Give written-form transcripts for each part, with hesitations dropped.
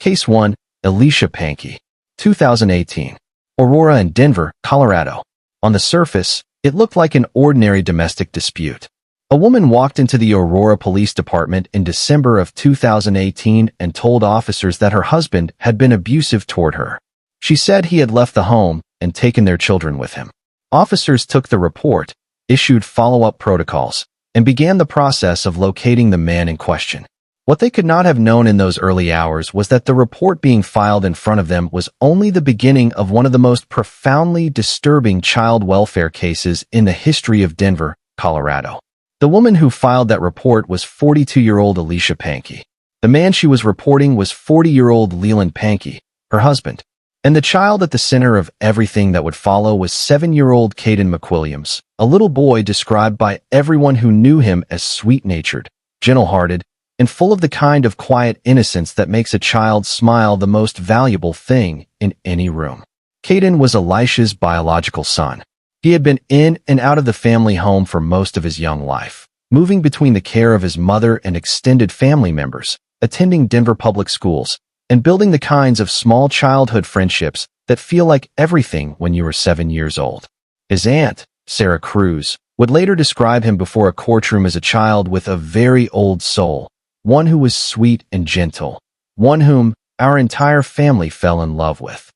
Case 1, Alicia Pankey. 2018. Aurora and Denver, Colorado. On the surface, it looked like an ordinary domestic dispute. A woman walked into the Aurora Police Department in December of 2018 and told officers that her husband had been abusive toward her. She said he had left the home and taken their children with him. Officers took the report, issued follow-up protocols, and began the process of locating the man in question. What they could not have known in those early hours was that the report being filed in front of them was only the beginning of one of the most profoundly disturbing child welfare cases in the history of Denver, Colorado. The woman who filed that report was 42-year-old Alicia Pankey. The man she was reporting was 40-year-old Leland Pankey, her husband. And the child at the center of everything that would follow was 7-year-old Caden McWilliams, a little boy described by everyone who knew him as sweet-natured, gentle-hearted, and full of the kind of quiet innocence that makes a child smile, the most valuable thing in any room. Caden was Alicia's biological son. He had been in and out of the family home for most of his young life, moving between the care of his mother and extended family members, attending Denver public schools, and building the kinds of small childhood friendships that feel like everything when you are 7 years old. His aunt, Sarah Cruz, would later describe him before a courtroom as a child with a very old soul, one who was sweet and gentle, one whom our entire family fell in love with.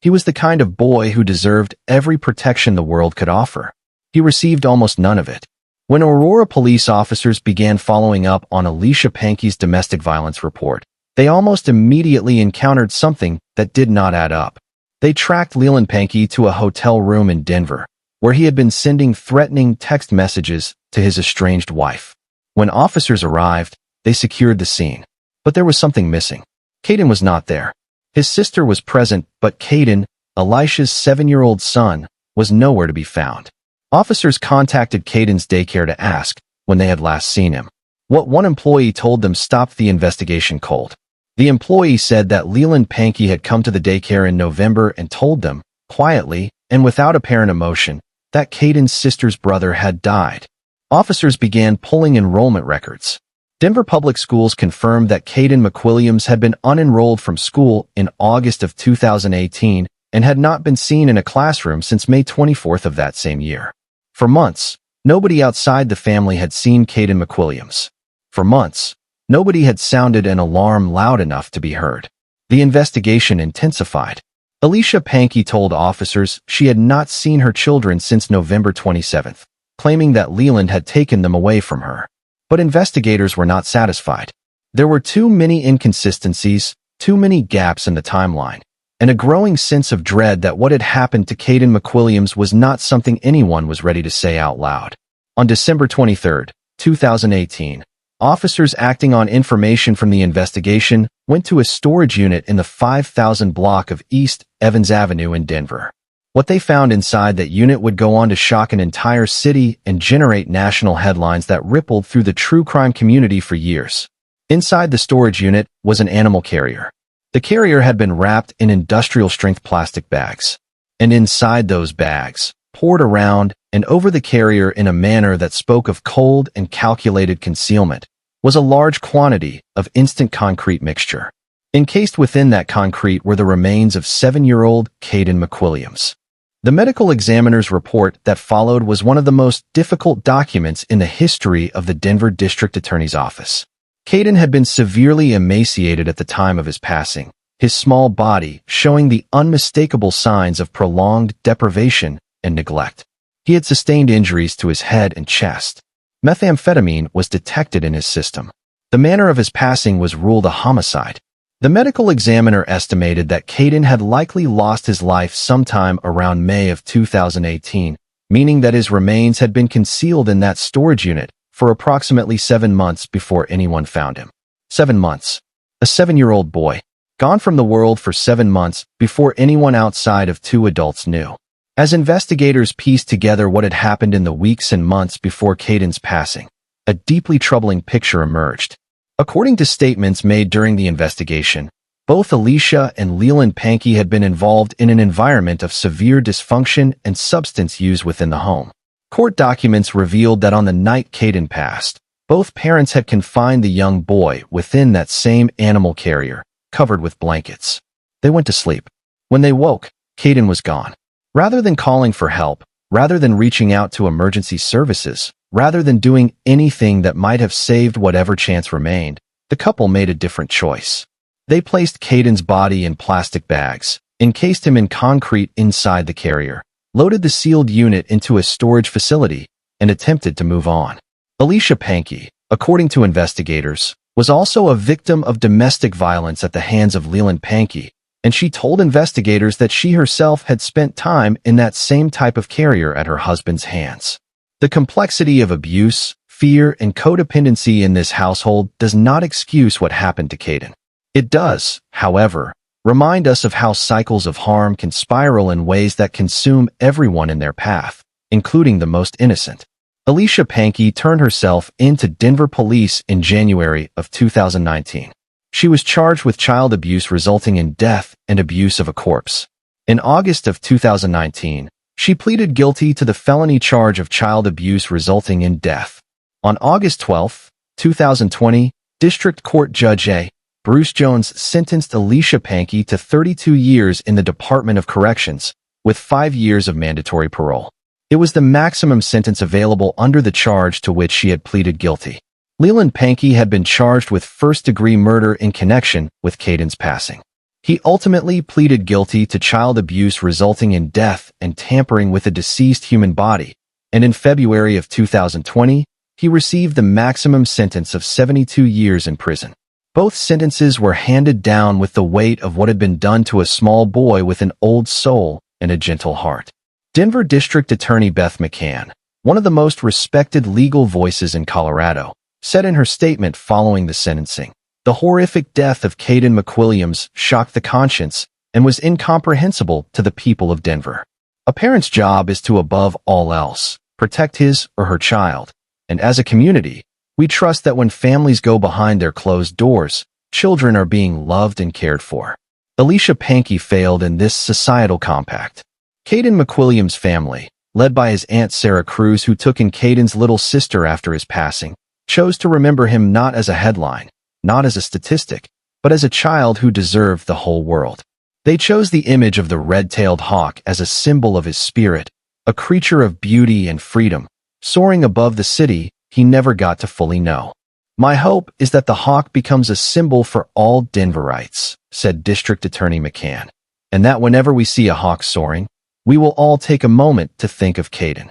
He was the kind of boy who deserved every protection the world could offer. He received almost none of it. When Aurora police officers began following up on Alicia Pankey's domestic violence report, they almost immediately encountered something that did not add up. They tracked Leland Pankey to a hotel room in Denver, where he had been sending threatening text messages to his estranged wife. When officers arrived, they secured the scene. But there was something missing. Caden was not there. His sister was present, but Caden, Alicia's 7-year-old son, was nowhere to be found. Officers contacted Caden's daycare to ask when they had last seen him. What one employee told them stopped the investigation cold. The employee said that Leland Pankey had come to the daycare in November and told them, quietly and without apparent emotion, that Caden's sister's brother had died. Officers began pulling enrollment records. Denver Public Schools confirmed that Caden McWilliams had been unenrolled from school in August of 2018 and had not been seen in a classroom since May 24th of that same year. For months, nobody outside the family had seen Caden McWilliams. For months, nobody had sounded an alarm loud enough to be heard. The investigation intensified. Alicia Pankey told officers she had not seen her children since November 27th, claiming that Leland had taken them away from her. But investigators were not satisfied. There were too many inconsistencies, too many gaps in the timeline, and a growing sense of dread that what had happened to Caden McWilliams was not something anyone was ready to say out loud. On December 23, 2018, officers acting on information from the investigation went to a storage unit in the 5,000 block of East Evans Avenue in Denver. What they found inside that unit would go on to shock an entire city and generate national headlines that rippled through the true crime community for years. Inside the storage unit was an animal carrier. The carrier had been wrapped in industrial-strength plastic bags. And inside those bags, poured around and over the carrier in a manner that spoke of cold and calculated concealment, was a large quantity of instant concrete mixture. Encased within that concrete were the remains of 7-year-old Caden McWilliams. The medical examiner's report that followed was one of the most difficult documents in the history of the Denver District Attorney's Office. Caden had been severely emaciated at the time of his passing, his small body showing the unmistakable signs of prolonged deprivation and neglect. He had sustained injuries to his head and chest. Methamphetamine was detected in his system. The manner of his passing was ruled a homicide. The medical examiner estimated that Caden had likely lost his life sometime around May of 2018, meaning that his remains had been concealed in that storage unit for approximately 7 months before anyone found him. 7 months. A 7-year-old boy, gone from the world for 7 months before anyone outside of 2 adults knew. As investigators pieced together what had happened in the weeks and months before Caden's passing, a deeply troubling picture emerged. According to statements made during the investigation, both Alicia and Leland Pankey had been involved in an environment of severe dysfunction and substance use within the home. Court documents revealed that on the night Caden passed, both parents had confined the young boy within that same animal carrier, covered with blankets. They went to sleep. When they woke, Caden was gone. Rather than calling for help, rather than reaching out to emergency services, rather than doing anything that might have saved whatever chance remained, the couple made a different choice. They placed Caden's body in plastic bags, encased him in concrete inside the carrier, loaded the sealed unit into a storage facility, and attempted to move on. Alicia Pankey, according to investigators, was also a victim of domestic violence at the hands of Leland Pankey, and she told investigators that she herself had spent time in that same type of carrier at her husband's hands. The complexity of abuse, fear, and codependency in this household does not excuse what happened to Caden. It does, however, remind us of how cycles of harm can spiral in ways that consume everyone in their path, including the most innocent. Alicia Pankey turned herself in to Denver police in January of 2019. She was charged with child abuse resulting in death and abuse of a corpse. In August of 2019, she pleaded guilty to the felony charge of child abuse resulting in death. On August 12, 2020, District Court Judge A. Bruce Jones sentenced Alicia Pankey to 32 years in the Department of Corrections, with 5 years of mandatory parole. It was the maximum sentence available under the charge to which she had pleaded guilty. Leland Pankey had been charged with first-degree murder in connection with Caden's passing. He ultimately pleaded guilty to child abuse resulting in death and tampering with a deceased human body, and in February of 2020, he received the maximum sentence of 72 years in prison. Both sentences were handed down with the weight of what had been done to a small boy with an old soul and a gentle heart. Denver District Attorney Beth McCann, one of the most respected legal voices in Colorado, said in her statement following the sentencing, "The horrific death of Caden McWilliams shocked the conscience and was incomprehensible to the people of Denver. A parent's job is to, above all else, protect his or her child, and as a community, we trust that when families go behind their closed doors, children are being loved and cared for." Alicia Pankey failed in this societal compact. Caden McWilliams' family, led by his Aunt Sarah Cruz, who took in Caden's little sister after his passing, chose to remember him not as a headline, not as a statistic, but as a child who deserved the whole world. They chose the image of the red-tailed hawk as a symbol of his spirit, a creature of beauty and freedom, soaring above the city he never got to fully know. "My hope is that the hawk becomes a symbol for all Denverites," said District Attorney McCann, "and that whenever we see a hawk soaring, we will all take a moment to think of Caden."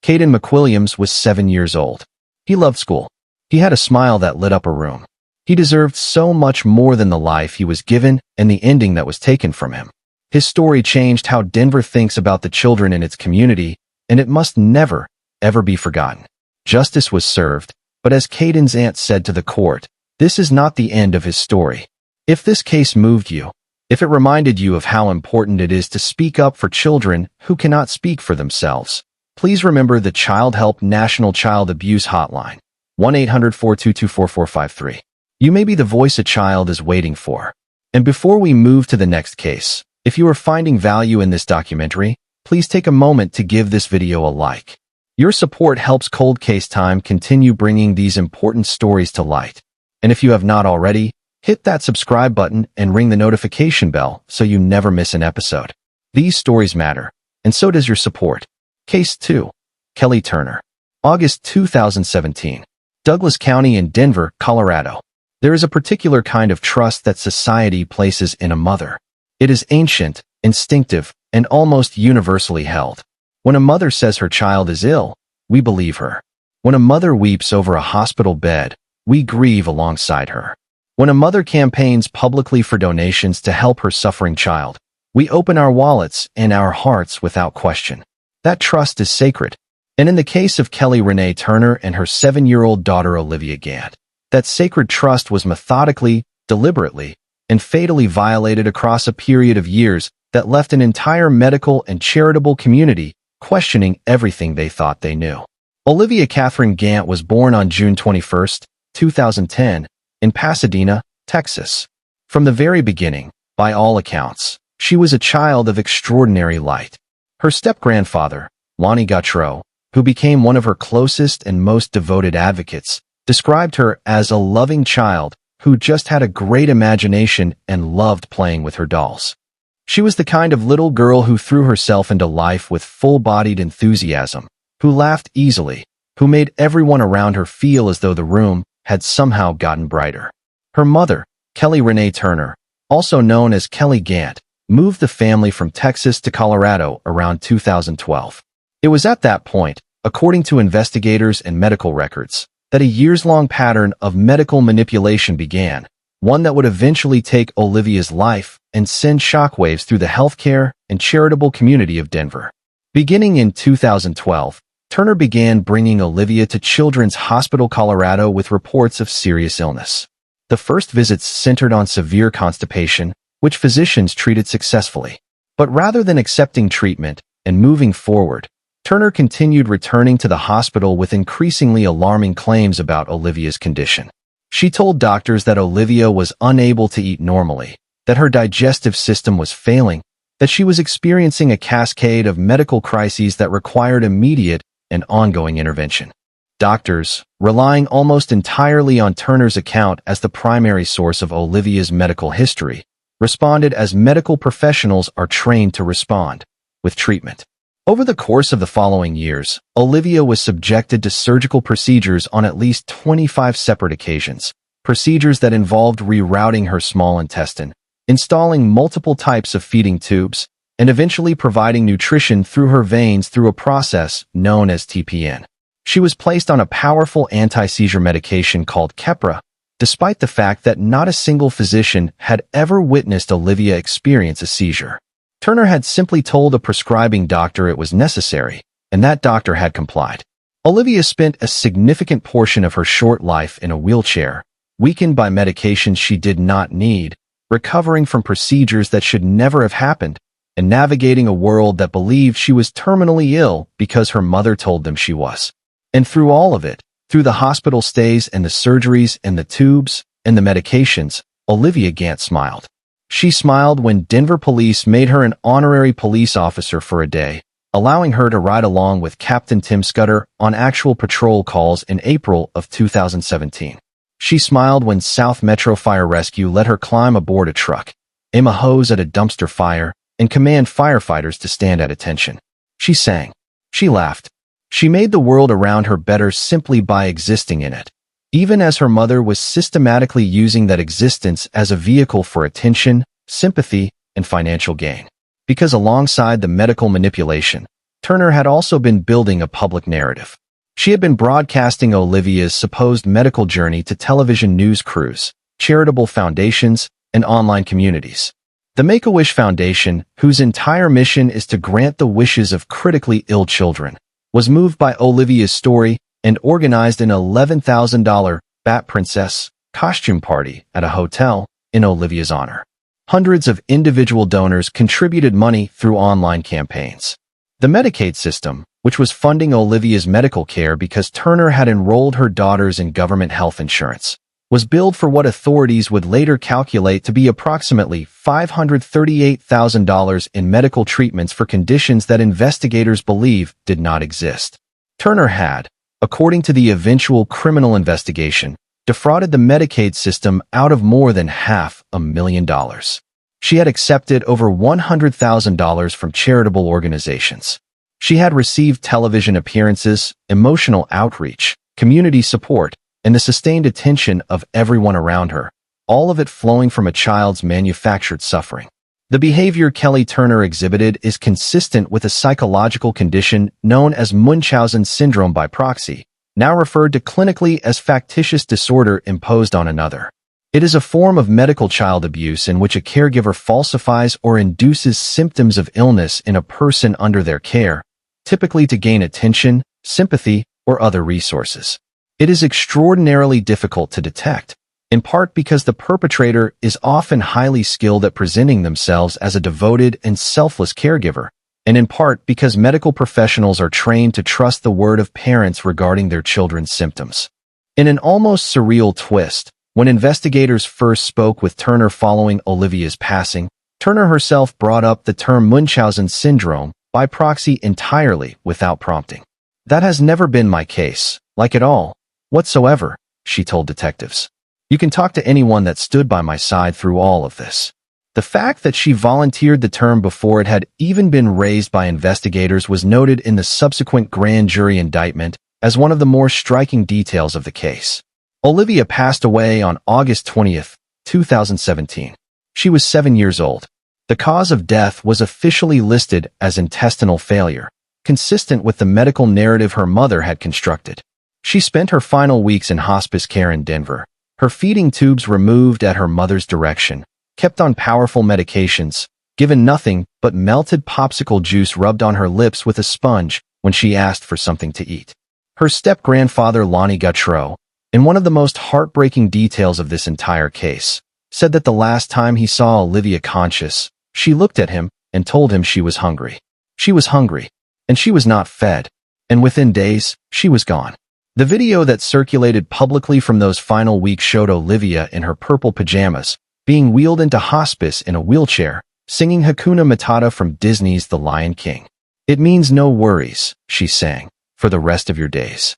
Caden McWilliams was 7 years old. He loved school. He had a smile that lit up a room. He deserved so much more than the life he was given and the ending that was taken from him. His story changed how Denver thinks about the children in its community, and it must never, ever be forgotten. Justice was served, but as Caden's aunt said to the court, this is not the end of his story. If this case moved you, if it reminded you of how important it is to speak up for children who cannot speak for themselves, please remember the Child Help National Child Abuse Hotline, 1-800-422-4453. You may be the voice a child is waiting for. And before we move to the next case, if you are finding value in this documentary, please take a moment to give this video a like. Your support helps Cold Case Time continue bringing these important stories to light. And if you have not already, hit that subscribe button and ring the notification bell so you never miss an episode. These stories matter, and so does your support. Case 2. Kelly Turner. August 2017. Douglas County in Denver, Colorado. There is a particular kind of trust that society places in a mother. It is ancient, instinctive, and almost universally held. When a mother says her child is ill, we believe her. When a mother weeps over a hospital bed, we grieve alongside her. When a mother campaigns publicly for donations to help her suffering child, we open our wallets and our hearts without question. That trust is sacred. And in the case of Kelly Renee Turner and her 7-year-old daughter Olivia Gant, that sacred trust was methodically, deliberately, and fatally violated across a period of years that left an entire medical and charitable community questioning everything they thought they knew. Olivia Catherine Gant was born on June 21, 2010, in Pasadena, Texas. From the very beginning, by all accounts, she was a child of extraordinary light. Her step-grandfather, Lonnie Gautreaux, who became one of her closest and most devoted advocates, described her as a loving child who just had a great imagination and loved playing with her dolls. She was the kind of little girl who threw herself into life with full-bodied enthusiasm, who laughed easily, who made everyone around her feel as though the room had somehow gotten brighter. Her mother, Kelly Renee Turner, also known as Kelly Gant, moved the family from Texas to Colorado around 2012. It was at that point, according to investigators and medical records, that a years-long pattern of medical manipulation began, one that would eventually take Olivia's life and send shockwaves through the healthcare and charitable community of Denver. Beginning in 2012, Turner began bringing Olivia to Children's Hospital Colorado with reports of serious illness. The first visits centered on severe constipation, which physicians treated successfully. But rather than accepting treatment and moving forward, Turner continued returning to the hospital with increasingly alarming claims about Olivia's condition. She told doctors that Olivia was unable to eat normally, that her digestive system was failing, that she was experiencing a cascade of medical crises that required immediate and ongoing intervention. Doctors, relying almost entirely on Turner's account as the primary source of Olivia's medical history, responded as medical professionals are trained to respond, with treatment. Over the course of the following years, Olivia was subjected to surgical procedures on at least 25 separate occasions, procedures that involved rerouting her small intestine, installing multiple types of feeding tubes, and eventually providing nutrition through her veins through a process known as TPN. She was placed on a powerful anti-seizure medication called Keppra, despite the fact that not a single physician had ever witnessed Olivia experience a seizure. Turner had simply told a prescribing doctor it was necessary, and that doctor had complied. Olivia spent a significant portion of her short life in a wheelchair, weakened by medications she did not need, recovering from procedures that should never have happened, and navigating a world that believed she was terminally ill because her mother told them she was. And through all of it, through the hospital stays and the surgeries and the tubes and the medications, Olivia Gant smiled. She smiled when Denver police made her an honorary police officer for a day, allowing her to ride along with Captain Tim Scudder on actual patrol calls in April of 2017. She smiled when South Metro Fire Rescue let her climb aboard a truck, aim a hose at a dumpster fire, and command firefighters to stand at attention. She sang. She laughed. She made the world around her better simply by existing in it, even as her mother was systematically using that existence as a vehicle for attention, sympathy, and financial gain. Because alongside the medical manipulation, Turner had also been building a public narrative. She had been broadcasting Olivia's supposed medical journey to television news crews, charitable foundations, and online communities. The Make-A-Wish Foundation, whose entire mission is to grant the wishes of critically ill children, was moved by Olivia's story and organized an $11,000 Bat Princess costume party at a hotel in Olivia's honor. Hundreds of individual donors contributed money through online campaigns. The Medicaid system, which was funding Olivia's medical care because Turner had enrolled her daughters in government health insurance, was billed for what authorities would later calculate to be approximately $538,000 in medical treatments for conditions that investigators believe did not exist. Turner had, according to the eventual criminal investigation, defrauded the Medicaid system out of more than $500,000. She had accepted over $100,000 from charitable organizations. She had received television appearances, emotional outreach, community support, and the sustained attention of everyone around her, all of it flowing from a child's manufactured suffering. The behavior Kelly Turner exhibited is consistent with a psychological condition known as Munchausen syndrome by proxy, now referred to clinically as factitious disorder imposed on another. It is a form of medical child abuse in which a caregiver falsifies or induces symptoms of illness in a person under their care, typically to gain attention, sympathy, or other resources. It is extraordinarily difficult to detect, in part because the perpetrator is often highly skilled at presenting themselves as a devoted and selfless caregiver, and in part because medical professionals are trained to trust the word of parents regarding their children's symptoms. In an almost surreal twist, when investigators first spoke with Turner following Olivia's passing, Turner herself brought up the term Munchausen syndrome by proxy entirely without prompting. "That has never been my case, like at all, whatsoever," she told detectives. You can talk to anyone that stood by my side through all of this." The fact that she volunteered the term before it had even been raised by investigators was noted in the subsequent grand jury indictment as one of the more striking details of the case. Olivia passed away on August 20th, 2017. She was 7 years old. The cause of death was officially listed as intestinal failure, consistent with the medical narrative her mother had constructed. She spent her final weeks in hospice care in Denver, her feeding tubes removed at her mother's direction, kept on powerful medications, given nothing but melted popsicle juice rubbed on her lips with a sponge when she asked for something to eat. Her step-grandfather Lonnie Gautreaux, in one of the most heartbreaking details of this entire case, said that the last time he saw Olivia conscious, she looked at him and told him she was hungry. She was hungry, and she was not fed, and within days, she was gone. The video that circulated publicly from those final weeks showed Olivia in her purple pajamas, being wheeled into hospice in a wheelchair, singing Hakuna Matata from Disney's The Lion King. "It means no worries," she sang, "for the rest of your days."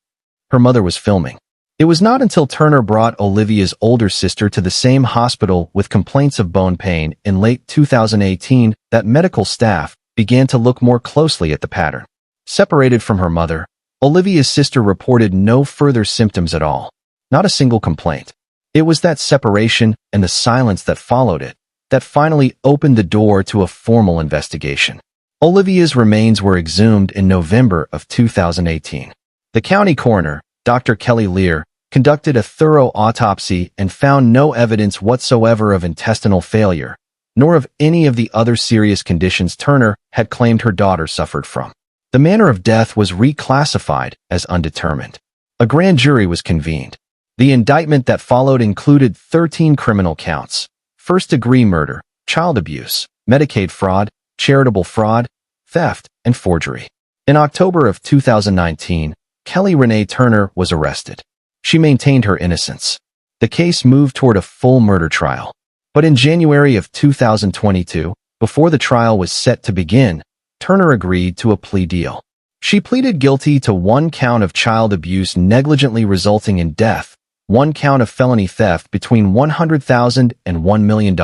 Her mother was filming. It was not until Turner brought Olivia's older sister to the same hospital with complaints of bone pain in late 2018 that medical staff began to look more closely at the pattern. Separated from her mother, Olivia's sister reported no further symptoms at all. Not a single complaint. It was that separation and the silence that followed it that finally opened the door to a formal investigation. Olivia's remains were exhumed in November of 2018. The county coroner, Dr. Kelly Lear, conducted a thorough autopsy and found no evidence whatsoever of intestinal failure, nor of any of the other serious conditions Turner had claimed her daughter suffered from. The manner of death was reclassified as undetermined. A grand jury was convened. The indictment that followed included 13 criminal counts: first-degree murder, child abuse, Medicaid fraud, charitable fraud, theft, and forgery. In October of 2019, Kelly Renee Turner was arrested. She maintained her innocence. The case moved toward a full murder trial. But in January of 2022, before the trial was set to begin, Turner agreed to a plea deal. She pleaded guilty to 1 count of child abuse negligently resulting in death, 1 count of felony theft between $100,000 and $1 million,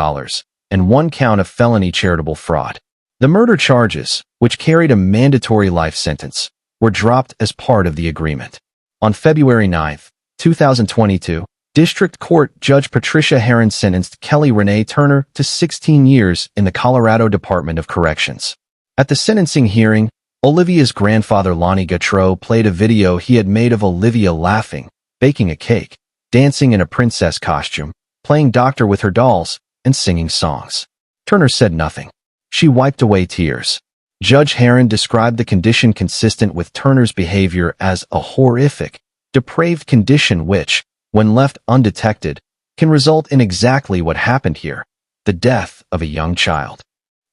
and 1 count of felony charitable fraud. The murder charges, which carried a mandatory life sentence, were dropped as part of the agreement. On February 9, 2022, District Court Judge Patricia Herron sentenced Kelly Renee Turner to 16 years in the Colorado Department of Corrections. At the sentencing hearing, Olivia's grandfather Lonnie Gautreaux played a video he had made of Olivia laughing, baking a cake, dancing in a princess costume, playing doctor with her dolls, and singing songs. Turner said nothing. She wiped away tears. Judge Herron described the condition consistent with Turner's behavior as a horrific, depraved condition which, when left undetected, can result in exactly what happened here, the death of a young child.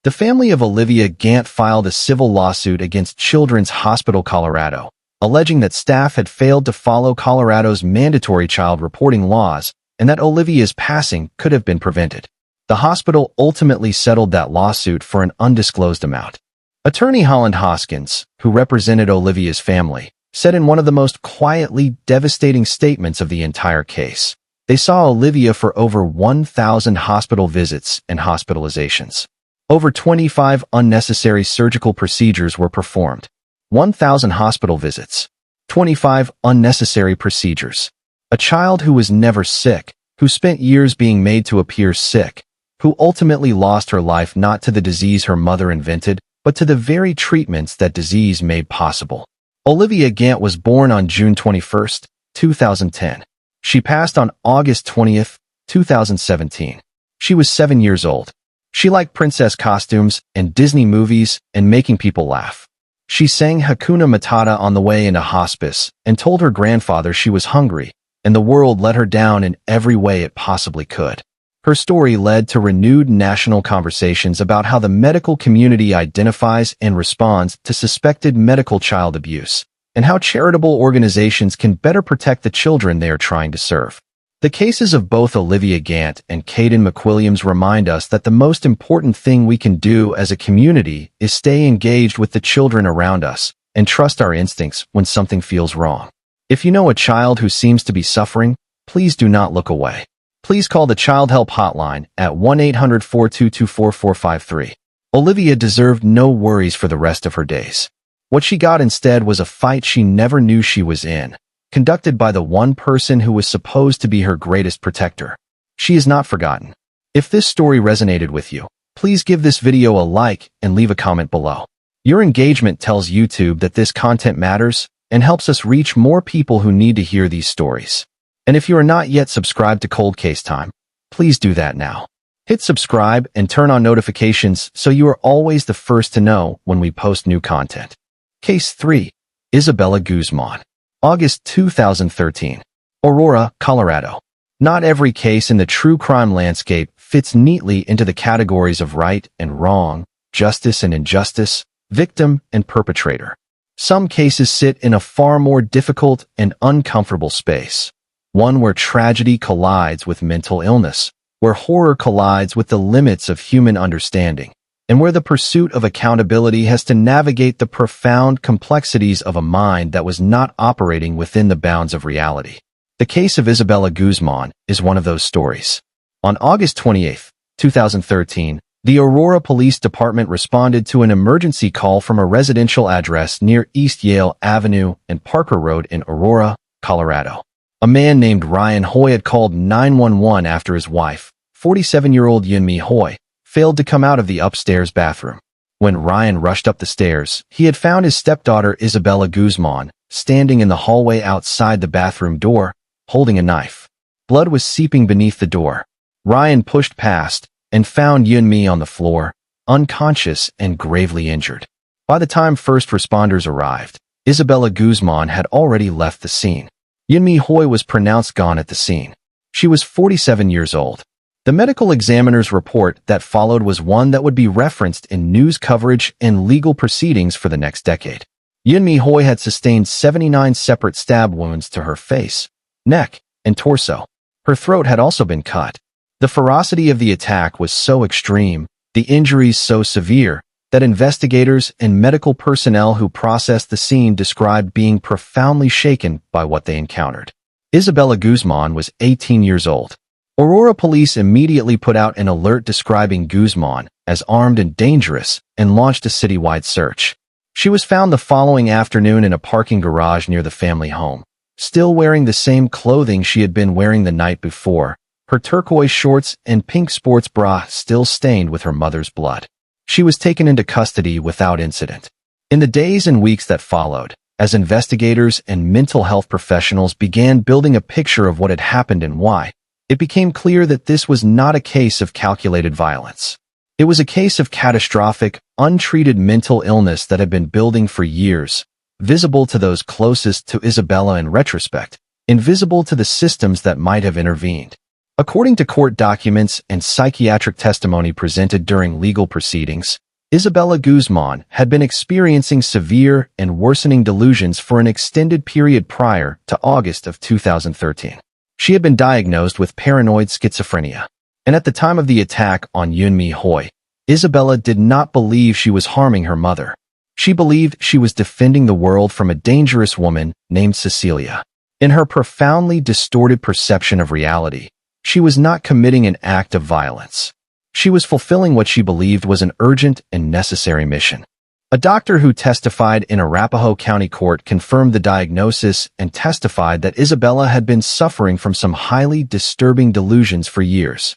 The family of Olivia Gant filed a civil lawsuit against Children's Hospital Colorado, alleging that staff had failed to follow Colorado's mandatory child reporting laws and that Olivia's passing could have been prevented. The hospital ultimately settled that lawsuit for an undisclosed amount. Attorney Holland Hoskins, who represented Olivia's family, said in one of the most quietly devastating statements of the entire case, they saw Olivia for over 1,000 hospital visits and hospitalizations. Over 25 unnecessary surgical procedures were performed. 1,000 hospital visits. 25 unnecessary procedures. A child who was never sick, who spent years being made to appear sick, who ultimately lost her life not to the disease her mother invented, but to the very treatments that disease made possible. Olivia Gant was born on June 21, 2010. She passed on August 20, 2017. She was 7 years old. She liked princess costumes and Disney movies and making people laugh. She sang Hakuna Matata on the way into hospice and told her grandfather she was hungry, and the world let her down in every way it possibly could. Her story led to renewed national conversations about how the medical community identifies and responds to suspected medical child abuse, and how charitable organizations can better protect the children they are trying to serve. The cases of both Olivia Gant and Caden McWilliams remind us that the most important thing we can do as a community is stay engaged with the children around us and trust our instincts when something feels wrong. If you know a child who seems to be suffering, please do not look away. please call the Child Help Hotline at 1-800-422-4453. Olivia deserved no worries for the rest of her days. What she got instead was a fight she never knew she was in, conducted by the one person who was supposed to be her greatest protector. She is not forgotten. If this story resonated with you, please give this video a like and leave a comment below. Your engagement tells YouTube that this content matters and helps us reach more people who need to hear these stories. And if you are not yet subscribed to Cold Case Time, please do that now. Hit subscribe and turn on notifications so you are always the first to know when we post new content. Case 3. Isabella Guzman. August 2013. Aurora, Colorado. Not every case in the true crime landscape fits neatly into the categories of right and wrong, justice and injustice, victim and perpetrator. Some cases sit in a far more difficult and uncomfortable space, one where tragedy collides with mental illness, where horror collides with the limits of human understanding, and where the pursuit of accountability has to navigate the profound complexities of a mind that was not operating within the bounds of reality. The case of Isabella Guzman is one of those stories. On August 28, 2013, the Aurora Police Department responded to an emergency call from a residential address near East Yale Avenue and Parker Road in Aurora, Colorado. A man named Ryan Hoy had called 911 after his wife, 47-year-old Yunmi Hoy, failed to come out of the upstairs bathroom. When Ryan rushed up the stairs, he had found his stepdaughter Isabella Guzman standing in the hallway outside the bathroom door, holding a knife. Blood was seeping beneath the door. Ryan pushed past and found Yunmi on the floor, unconscious and gravely injured. By the time first responders arrived, Isabella Guzman had already left the scene. Yunmi Hoy was pronounced gone at the scene. She was 47 years old. The medical examiner's report that followed was one that would be referenced in news coverage and legal proceedings for the next decade. Yunmi Hoy had sustained 79 separate stab wounds to her face, neck, and torso. Her throat had also been cut. The ferocity of the attack was so extreme, the injuries so severe, that investigators and medical personnel who processed the scene described being profoundly shaken by what they encountered. Isabella Guzman was 18 years old. Aurora police immediately put out an alert describing Guzman as armed and dangerous and launched a citywide search. She was found the following afternoon in a parking garage near the family home, still wearing the same clothing she had been wearing the night before, her turquoise shorts and pink sports bra still stained with her mother's blood. She was taken into custody without incident. In the days and weeks that followed, as investigators and mental health professionals began building a picture of what had happened and why, it became clear that this was not a case of calculated violence. It was a case of catastrophic, untreated mental illness that had been building for years, visible to those closest to Isabella in retrospect, invisible to the systems that might have intervened. According to court documents and psychiatric testimony presented during legal proceedings, Isabella Guzman had been experiencing severe and worsening delusions for an extended period prior to August of 2013. She had been diagnosed with paranoid schizophrenia, and at the time of the attack on Yunmi Hoy, Isabella did not believe she was harming her mother. She believed she was defending the world from a dangerous woman named Cecilia. In her profoundly distorted perception of reality, she was not committing an act of violence. She was fulfilling what she believed was an urgent and necessary mission. A doctor who testified in Arapahoe County Court confirmed the diagnosis and testified that Isabella had been suffering from some highly disturbing delusions for years.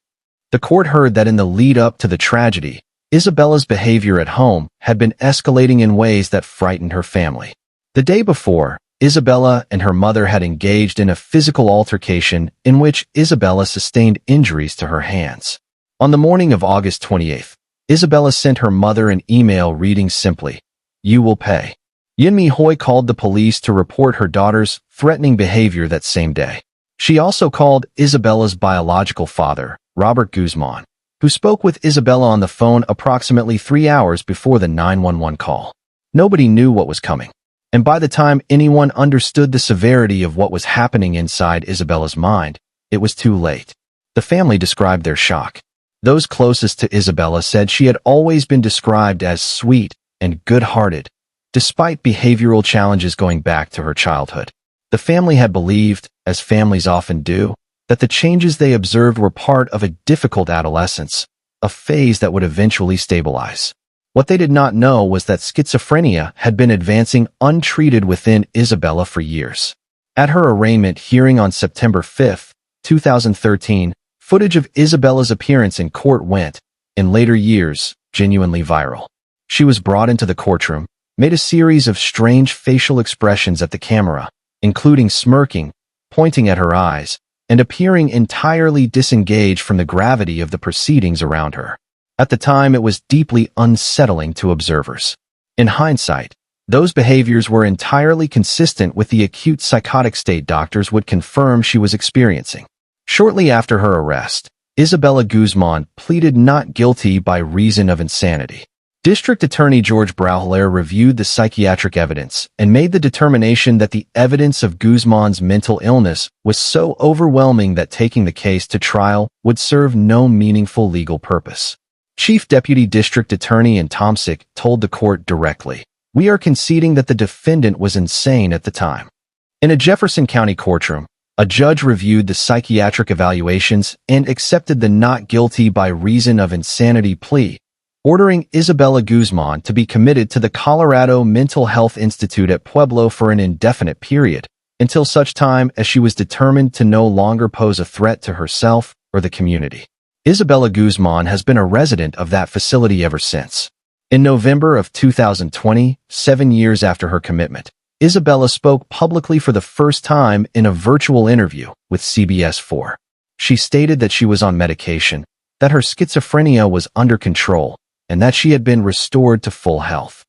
The court heard that in the lead-up to the tragedy, Isabella's behavior at home had been escalating in ways that frightened her family. The day before, Isabella and her mother had engaged in a physical altercation in which Isabella sustained injuries to her hands. On the morning of August 28th, Isabella sent her mother an email reading simply, "You will pay." Yunmi Hoy called the police to report her daughter's threatening behavior that same day. She also called Isabella's biological father, Robert Guzman, who spoke with Isabella on the phone approximately 3 hours before the 911 call. Nobody knew what was coming, and by the time anyone understood the severity of what was happening inside Isabella's mind, it was too late. The family described their shock. Those closest to Isabella said she had always been described as sweet and good-hearted, despite behavioral challenges going back to her childhood. The family had believed, as families often do, that the changes they observed were part of a difficult adolescence, a phase that would eventually stabilize. What they did not know was that schizophrenia had been advancing untreated within Isabella for years. At her arraignment hearing on September 5, 2013, footage of Isabella's appearance in court went, in later years, genuinely viral. She was brought into the courtroom, made a series of strange facial expressions at the camera, including smirking, pointing at her eyes, and appearing entirely disengaged from the gravity of the proceedings around her. At the time, it was deeply unsettling to observers. In hindsight, those behaviors were entirely consistent with the acute psychotic state doctors would confirm she was experiencing. Shortly after her arrest, Isabella Guzman pleaded not guilty by reason of insanity. District Attorney George Brauhilaire reviewed the psychiatric evidence and made the determination that the evidence of Guzman's mental illness was so overwhelming that taking the case to trial would serve no meaningful legal purpose. Chief Deputy District Attorney Ann Tomczyk told the court directly, "We are conceding that the defendant was insane at the time." In a Jefferson County courtroom, a judge reviewed the psychiatric evaluations and accepted the not guilty by reason of insanity plea, ordering Isabella Guzman to be committed to the Colorado Mental Health Institute at Pueblo for an indefinite period, until such time as she was determined to no longer pose a threat to herself or the community. Isabella Guzman has been a resident of that facility ever since. In November of 2020, 7 years after her commitment, Isabella spoke publicly for the first time in a virtual interview with CBS 4. She stated that she was on medication, that her schizophrenia was under control, and that she had been restored to full health.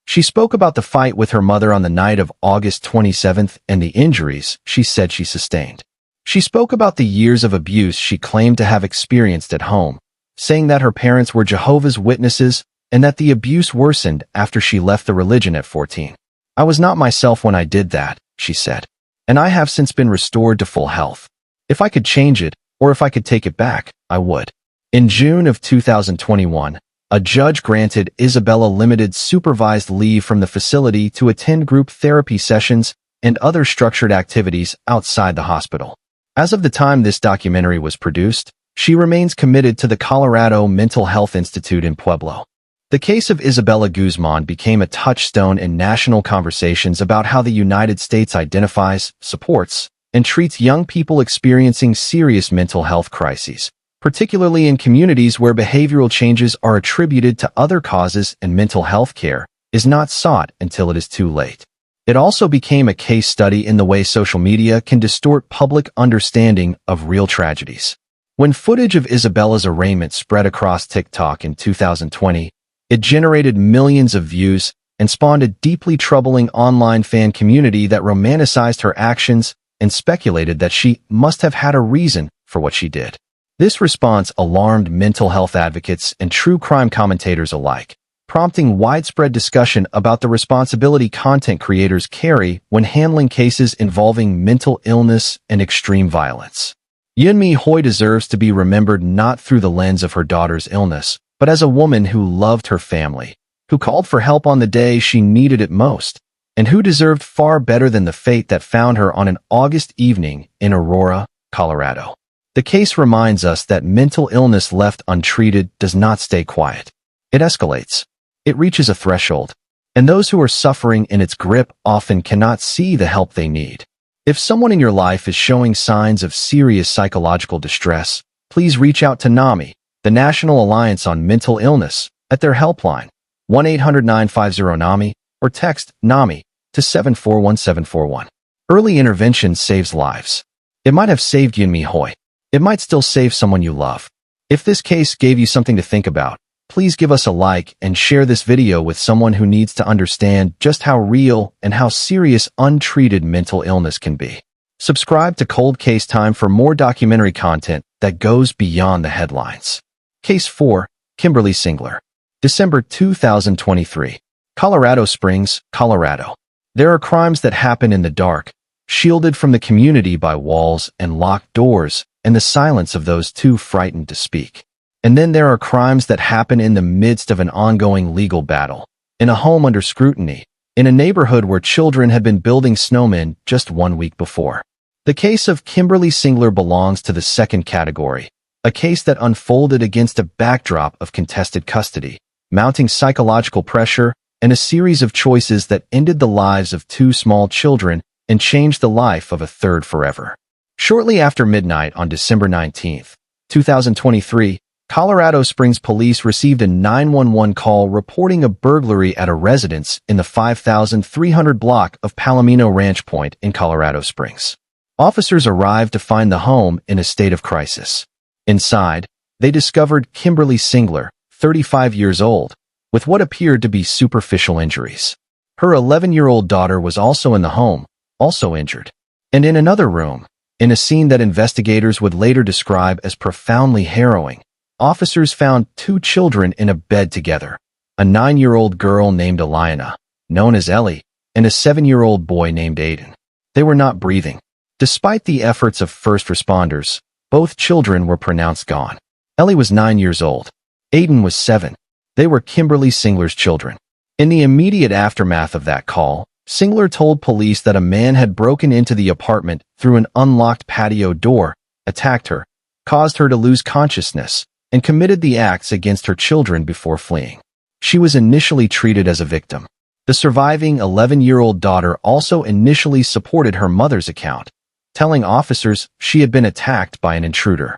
She spoke about the fight with her mother on the night of August 27th and the injuries she said she sustained. She spoke about the years of abuse she claimed to have experienced at home, saying that her parents were Jehovah's Witnesses and that the abuse worsened after she left the religion at 14. "I was not myself when I did that," she said, "and I have since been restored to full health. If I could change it, or if I could take it back, I would." In June of 2021, a judge granted Isabella limited supervised leave from the facility to attend group therapy sessions and other structured activities outside the hospital. As of the time this documentary was produced, she remains committed to the Colorado Mental Health Institute in Pueblo. The case of Isabella Guzman became a touchstone in national conversations about how the United States identifies, supports, and treats young people experiencing serious mental health crises, particularly in communities where behavioral changes are attributed to other causes and mental health care is not sought until it is too late. It also became a case study in the way social media can distort public understanding of real tragedies. When footage of Isabella's arraignment spread across TikTok in 2020, it generated millions of views and spawned a deeply troubling online fan community that romanticized her actions and speculated that she must have had a reason for what she did. This response alarmed mental health advocates and true crime commentators alike, prompting widespread discussion about the responsibility content creators carry when handling cases involving mental illness and extreme violence. Yunmi Hoi deserves to be remembered not through the lens of her daughter's illness, but as a woman who loved her family, who called for help on the day she needed it most, and who deserved far better than the fate that found her on an August evening in Aurora, Colorado. The case reminds us that mental illness left untreated does not stay quiet. It escalates. It reaches a threshold, and those who are suffering in its grip often cannot see the help they need. If someone in your life is showing signs of serious psychological distress, please reach out to NAMI, the National Alliance on Mental Illness, at their helpline, 1-800-950-NAMI, or text NAMI to 741741. Early intervention saves lives. It might have saved Yunmi Hoi. It might still save someone you love. If this case gave you something to think about, please give us a like and share this video with someone who needs to understand just how real and how serious untreated mental illness can be. Subscribe to Cold Case Time for more documentary content that goes beyond the headlines. Case 4, Kimberly Singler. December 2023. Colorado Springs, Colorado. There are crimes that happen in the dark, shielded from the community by walls and locked doors, and the silence of those too frightened to speak. And then there are crimes that happen in the midst of an ongoing legal battle, in a home under scrutiny, in a neighborhood where children had been building snowmen just 1 week before. The case of Kimberly Singler belongs to the second category, a case that unfolded against a backdrop of contested custody, mounting psychological pressure, and a series of choices that ended the lives of two small children and changed the life of a third forever. Shortly after midnight on December 19, 2023, Colorado Springs police received a 911 call reporting a burglary at a residence in the 5300 block of Palomino Ranch Point in Colorado Springs. Officers arrived to find the home in a state of crisis. Inside, they discovered Kimberly Singler, 35 years old, with what appeared to be superficial injuries. Her 11-year-old daughter was also in the home, also injured. And in another room, in a scene that investigators would later describe as profoundly harrowing, officers found two children in a bed together, a 9-year-old girl named Eliana, known as Ellie, and a 7-year-old boy named Aiden. They were not breathing. Despite the efforts of first responders, both children were pronounced gone. Ellie was 9 years old. Aiden was 7. They were Kimberly Singler's children. In the immediate aftermath of that call, Singler told police that a man had broken into the apartment through an unlocked patio door, attacked her, caused her to lose consciousness, and committed the acts against her children before fleeing. She was initially treated as a victim. The surviving 11-year-old daughter also initially supported her mother's account, telling officers she had been attacked by an intruder.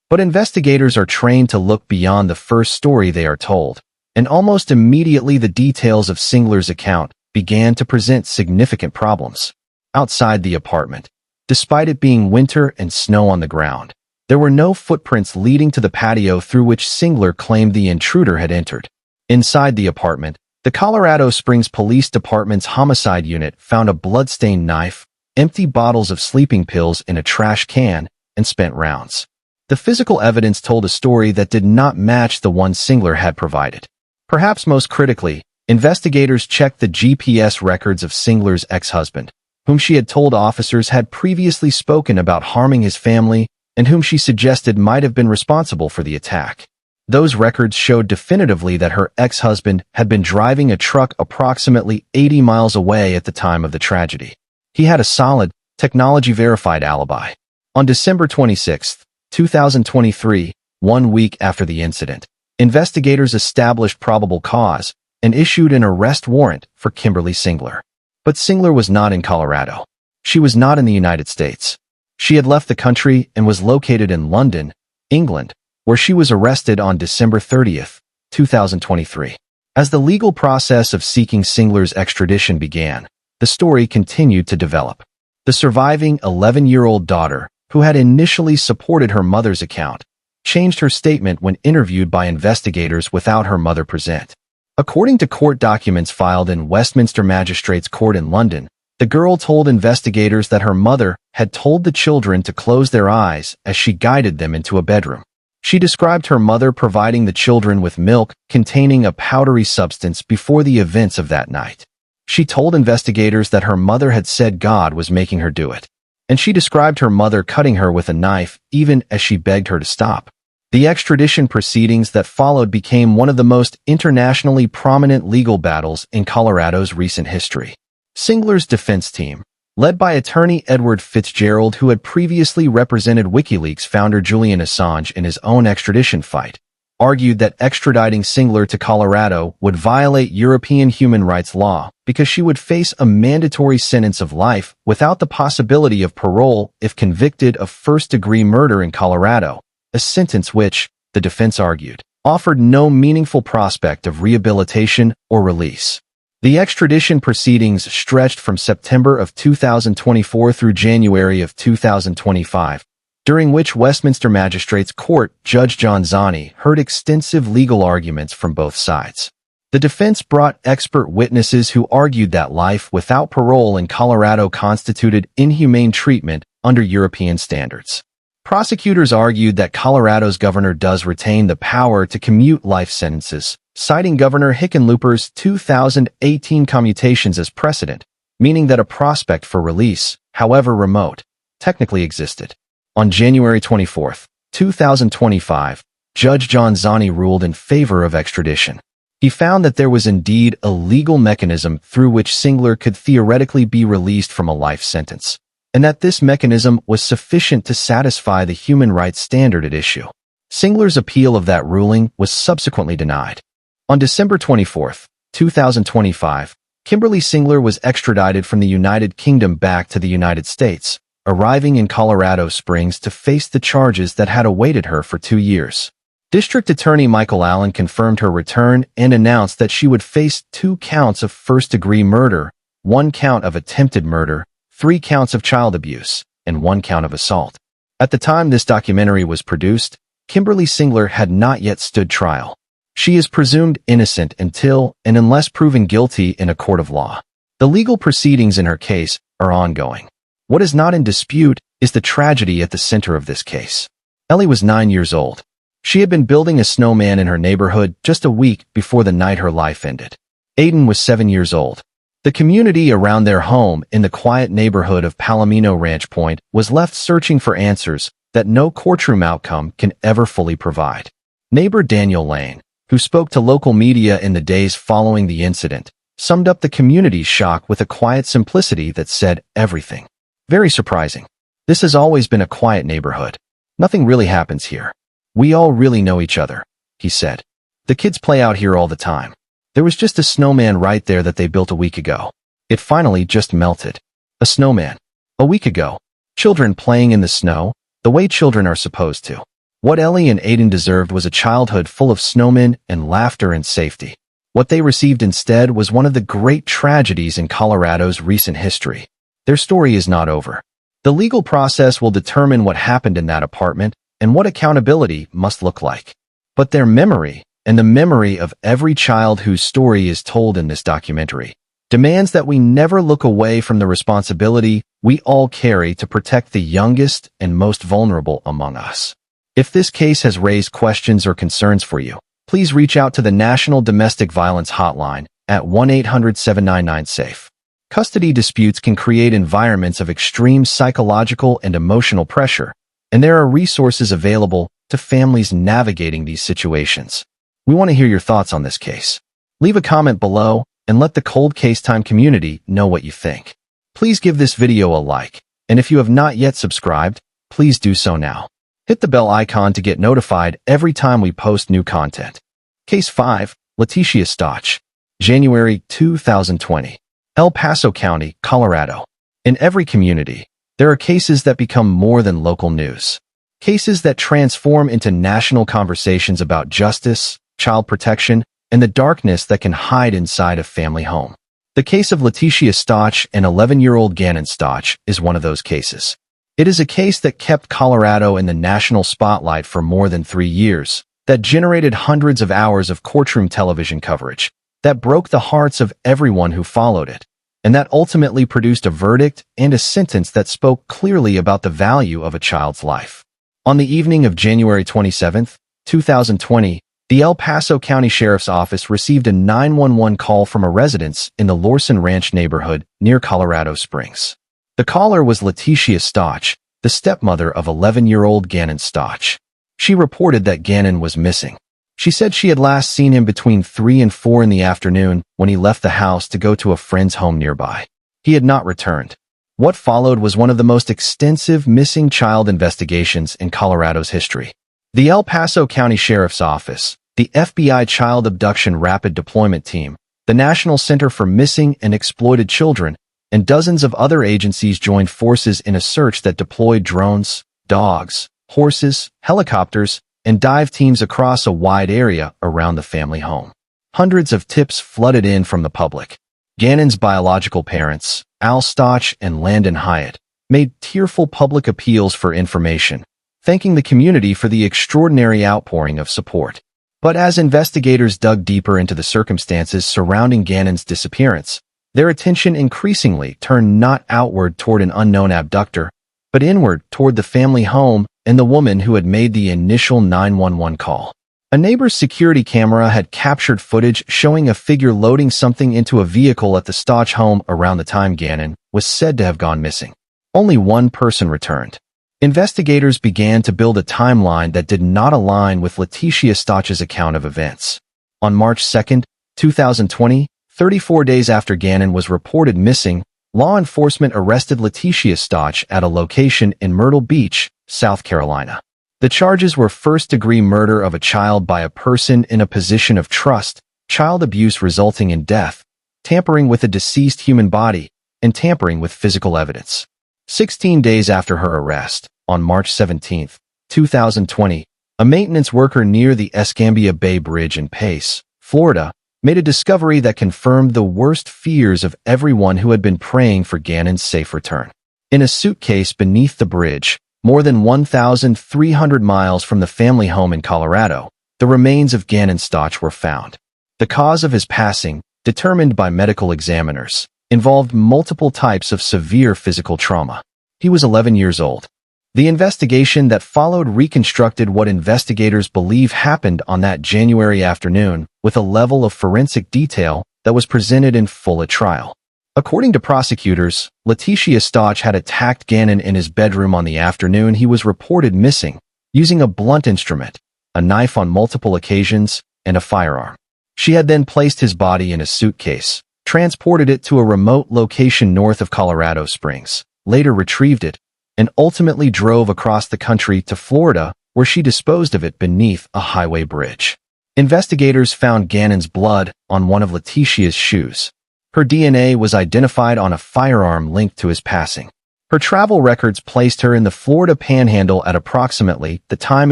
But investigators are trained to look beyond the first story they are told, and almost immediately the details of Singler's account began to present significant problems. Outside the apartment, despite it being winter and snow on the ground, there were no footprints leading to the patio through which Singler claimed the intruder had entered. Inside the apartment, the Colorado Springs Police Department's homicide unit found a blood-stained knife, empty bottles of sleeping pills in a trash can, and spent rounds. The physical evidence told a story that did not match the one Singler had provided. Perhaps most critically, investigators checked the GPS records of Singler's ex-husband, whom she had told officers had previously spoken about harming his family and whom she suggested might have been responsible for the attack. Those records showed definitively that her ex-husband had been driving a truck approximately 80 miles away at the time of the tragedy. He had a solid, technology-verified alibi. On December 26, 2023, 1 week after the incident, investigators established probable cause and issued an arrest warrant for Kimberly Singler. But Singler was not in Colorado. She was not in the United States. She had left the country and was located in London, England, where she was arrested on December 30, 2023. As the legal process of seeking Singler's extradition began, the story continued to develop. The surviving 11-year-old daughter, who had initially supported her mother's account, changed her statement when interviewed by investigators without her mother present. According to court documents filed in Westminster Magistrates Court in London, the girl told investigators that her mother had told the children to close their eyes as she guided them into a bedroom. She described her mother providing the children with milk containing a powdery substance before the events of that night. She told investigators that her mother had said God was making her do it, and she described her mother cutting her with a knife even as she begged her to stop. The extradition proceedings that followed became one of the most internationally prominent legal battles in Colorado's recent history. Singler's defense team, led by attorney Edward Fitzgerald, who had previously represented WikiLeaks founder Julian Assange in his own extradition fight, argued that extraditing Singler to Colorado would violate European human rights law because she would face a mandatory sentence of life without the possibility of parole if convicted of first-degree murder in Colorado, a sentence which, the defense argued, offered no meaningful prospect of rehabilitation or release. The extradition proceedings stretched from September of 2024 through January of 2025, during which Westminster Magistrates Court Judge John Zani heard extensive legal arguments from both sides. The defense brought expert witnesses who argued that life without parole in Colorado constituted inhumane treatment under European standards. Prosecutors argued that Colorado's governor does retain the power to commute life sentences, citing Governor Hickenlooper's 2018 commutations as precedent, meaning that a prospect for release, however remote, technically existed. On January 24, 2025, Judge John Zani ruled in favor of extradition. He found that there was indeed a legal mechanism through which Singler could theoretically be released from a life sentence. and that this mechanism was sufficient to satisfy the human rights standard at issue. Singler's appeal of that ruling was subsequently denied. On December 24, 2025, Kimberly Singler was extradited from the United Kingdom back to the United States, arriving in Colorado Springs to face the charges that had awaited her for 2 years. District Attorney Michael Allen confirmed her return and announced that she would face 2 counts of first-degree murder, 1 count of attempted murder, 3 counts of child abuse, and 1 count of assault. At the time this documentary was produced, Kimberly Singler had not yet stood trial. She is presumed innocent until and unless proven guilty in a court of law. The legal proceedings in her case are ongoing. What is not in dispute is the tragedy at the center of this case. Ellie was 9 years old. She had been building a snowman in her neighborhood just a week before the night her life ended. Aiden was 7 years old. The community around their home in the quiet neighborhood of Palomino Ranch Point was left searching for answers that no courtroom outcome can ever fully provide. Neighbor Daniel Lane, who spoke to local media in the days following the incident, summed up the community's shock with a quiet simplicity that said everything. Very surprising. This has always been a quiet neighborhood. Nothing really happens here. We all really know each other, he said. The kids play out here all the time. There was just a snowman right there that they built a week ago. It finally just melted. A snowman. A week ago. Children playing in the snow, the way children are supposed to. What Ellie and Aiden deserved was a childhood full of snowmen and laughter and safety. What they received instead was one of the great tragedies in Colorado's recent history. Their story is not over. The legal process will determine what happened in that apartment and what accountability must look like. But their memory, and the memory of every child whose story is told in this documentary, demands that we never look away from the responsibility we all carry to protect the youngest and most vulnerable among us. If this case has raised questions or concerns for you, please reach out to the National Domestic Violence Hotline at 1-800-799-SAFE. Custody disputes can create environments of extreme psychological and emotional pressure, and there are resources available to families navigating these situations. We want to hear your thoughts on this case. Leave a comment below and let the Cold Case Time community know what you think. Please give this video a like, and if you have not yet subscribed, please do so now. Hit the bell icon to get notified every time we post new content. Case 5, Letitia Stotch, January 2020. El Paso County, Colorado. In every community, there are cases that become more than local news. Cases that transform into national conversations about justice, child protection, and the darkness that can hide inside a family home. The case of Letitia Stotch and 11-year-old Gannon Stotch is one of those cases. It is a case that kept Colorado in the national spotlight for more than 3 years, that generated hundreds of hours of courtroom television coverage, that broke the hearts of everyone who followed it, and that ultimately produced a verdict and a sentence that spoke clearly about the value of a child's life. On the evening of January 27, 2020, the El Paso County Sheriff's Office received a 911 call from a residence in the Lorson Ranch neighborhood near Colorado Springs. The caller was Letitia Stotch, the stepmother of 11-year-old Gannon Stotch. She reported that Gannon was missing. She said she had last seen him between 3 and 4 in the afternoon when he left the house to go to a friend's home nearby. He had not returned. What followed was one of the most extensive missing child investigations in Colorado's history. The El Paso County Sheriff's Office, the FBI Child Abduction Rapid Deployment Team, the National Center for Missing and Exploited Children, and dozens of other agencies joined forces in a search that deployed drones, dogs, horses, helicopters, and dive teams across a wide area around the family home. Hundreds of tips flooded in from the public. Gannon's biological parents, Al Stotch and Landon Hyatt, made tearful public appeals for information, thanking the community for the extraordinary outpouring of support. But as investigators dug deeper into the circumstances surrounding Gannon's disappearance, their attention increasingly turned not outward toward an unknown abductor, but inward toward the family home and the woman who had made the initial 911 call. A neighbor's security camera had captured footage showing a figure loading something into a vehicle at the Stotch home around the time Gannon was said to have gone missing. Only one person returned. Investigators began to build a timeline that did not align with Letitia Stotch's account of events. On March 2, 2020, 34 days after Gannon was reported missing, law enforcement arrested Letitia Stotch at a location in Myrtle Beach, South Carolina. The charges were first-degree murder of a child by a person in a position of trust, child abuse resulting in death, tampering with a deceased human body, and tampering with physical evidence. 16 days after her arrest, on March 17, 2020, a maintenance worker near the Escambia Bay Bridge in Pace, Florida, made a discovery that confirmed the worst fears of everyone who had been praying for Gannon's safe return. In a suitcase beneath the bridge, more than 1,300 miles from the family home in Colorado, the remains of Gannon Stotch were found. The cause of his passing, determined by medical examiners, involved multiple types of severe physical trauma. He was 11 years old. The investigation that followed reconstructed what investigators believe happened on that January afternoon with a level of forensic detail that was presented in full at trial. According to prosecutors, Letitia Stotch had attacked Gannon in his bedroom on the afternoon he was reported missing, using a blunt instrument, a knife on multiple occasions, and a firearm. She had then placed his body in a suitcase, transported it to a remote location north of Colorado Springs, later retrieved it, and ultimately drove across the country to Florida, where she disposed of it beneath a highway bridge. Investigators found Gannon's blood on one of Letitia's shoes. Her DNA was identified on a firearm linked to his passing. Her travel records placed her in the Florida Panhandle at approximately the time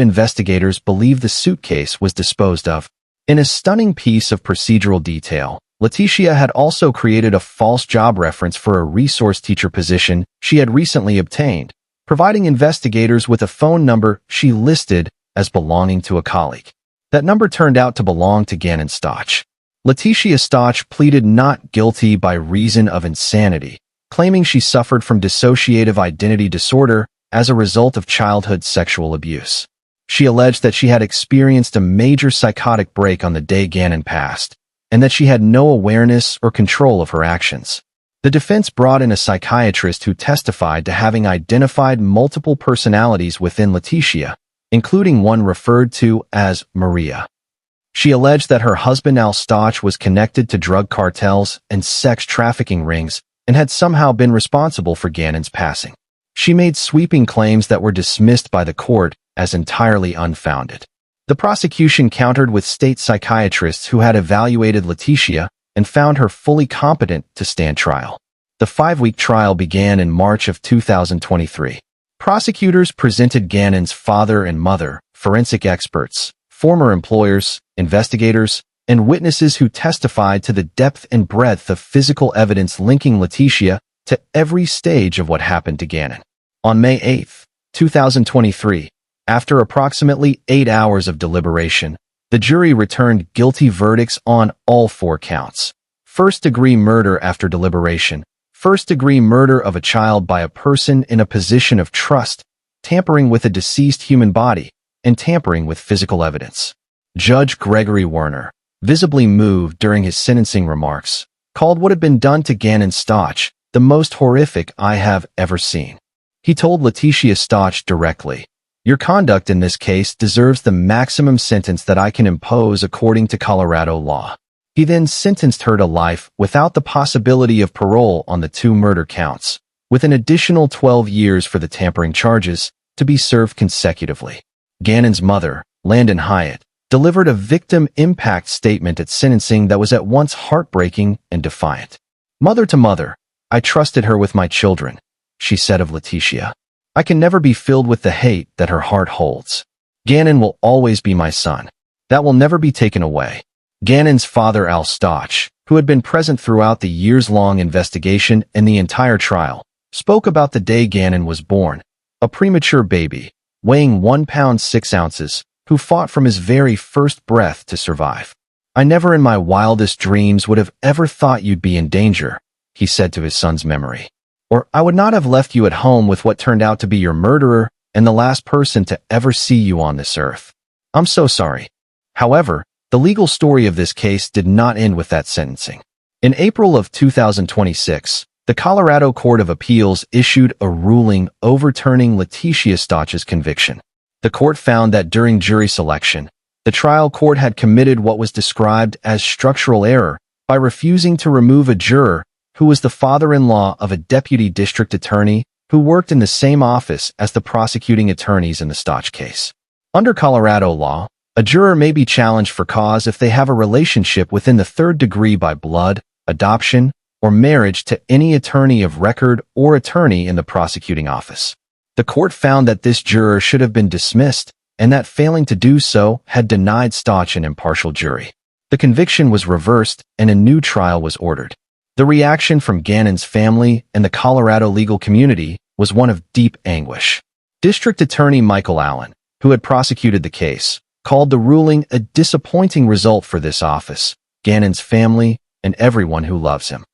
investigators believe the suitcase was disposed of. In a stunning piece of procedural detail, Letitia had also created a false job reference for a resource teacher position she had recently obtained, providing investigators with a phone number she listed as belonging to a colleague. That number turned out to belong to Gannon Stotch. Letitia Stotch pleaded not guilty by reason of insanity, claiming she suffered from dissociative identity disorder as a result of childhood sexual abuse. She alleged that she had experienced a major psychotic break on the day Gannon passed, and that she had no awareness or control of her actions. The defense brought in a psychiatrist who testified to having identified multiple personalities within Letitia, including one referred to as Maria. She alleged that her husband Al Stotch was connected to drug cartels and sex trafficking rings and had somehow been responsible for Gannon's passing. She made sweeping claims that were dismissed by the court as entirely unfounded. The prosecution countered with state psychiatrists who had evaluated Letitia and found her fully competent to stand trial. The 5-week trial began in March of 2023. Prosecutors presented Gannon's father and mother, forensic experts, former employers, investigators, and witnesses who testified to the depth and breadth of physical evidence linking Letitia to every stage of what happened to Gannon. On May 8, 2023, after approximately 8 hours of deliberation, the jury returned guilty verdicts on all 4 counts. First-degree murder after deliberation, first-degree murder of a child by a person in a position of trust, tampering with a deceased human body, and tampering with physical evidence. Judge Gregory Werner, visibly moved during his sentencing remarks, called what had been done to Gannon Stotch the most horrific I have ever seen. He told Letitia Stotch directly, "Your conduct in this case deserves the maximum sentence that I can impose according to Colorado law." He then sentenced her to life without the possibility of parole on the 2 murder counts, with an additional 12 years for the tampering charges to be served consecutively. Gannon's mother, Landon Hyatt, delivered a victim impact statement at sentencing that was at once heartbreaking and defiant. "Mother to mother, I trusted her with my children," she said of Letitia. "I can never be filled with the hate that her heart holds. Gannon will always be my son. That will never be taken away." Gannon's father, Al Stotch, who had been present throughout the years-long investigation and the entire trial, spoke about the day Gannon was born, a premature baby, weighing 1 pound 6 ounces, who fought from his very first breath to survive. "I never in my wildest dreams would have ever thought you'd be in danger," he said to his son's memory. "Or I would not have left you at home with what turned out to be your murderer and the last person to ever see you on this earth. I'm so sorry." However, the legal story of this case did not end with that sentencing. In April of 2026, the Colorado Court of Appeals issued a ruling overturning Letitia Stotch's conviction. The court found that during jury selection, the trial court had committed what was described as structural error by refusing to remove a juror who was the father-in-law of a deputy district attorney who worked in the same office as the prosecuting attorneys in the Stotch case. Under Colorado law, a juror may be challenged for cause if they have a relationship within the third degree by blood, adoption, or marriage to any attorney of record or attorney in the prosecuting office. The court found that this juror should have been dismissed and that failing to do so had denied Stotch an impartial jury. The conviction was reversed and a new trial was ordered. The reaction from Gannon's family and the Colorado legal community was one of deep anguish. District Attorney Michael Allen, who had prosecuted the case, called the ruling a disappointing result for this office, Gannon's family, and everyone who loves him.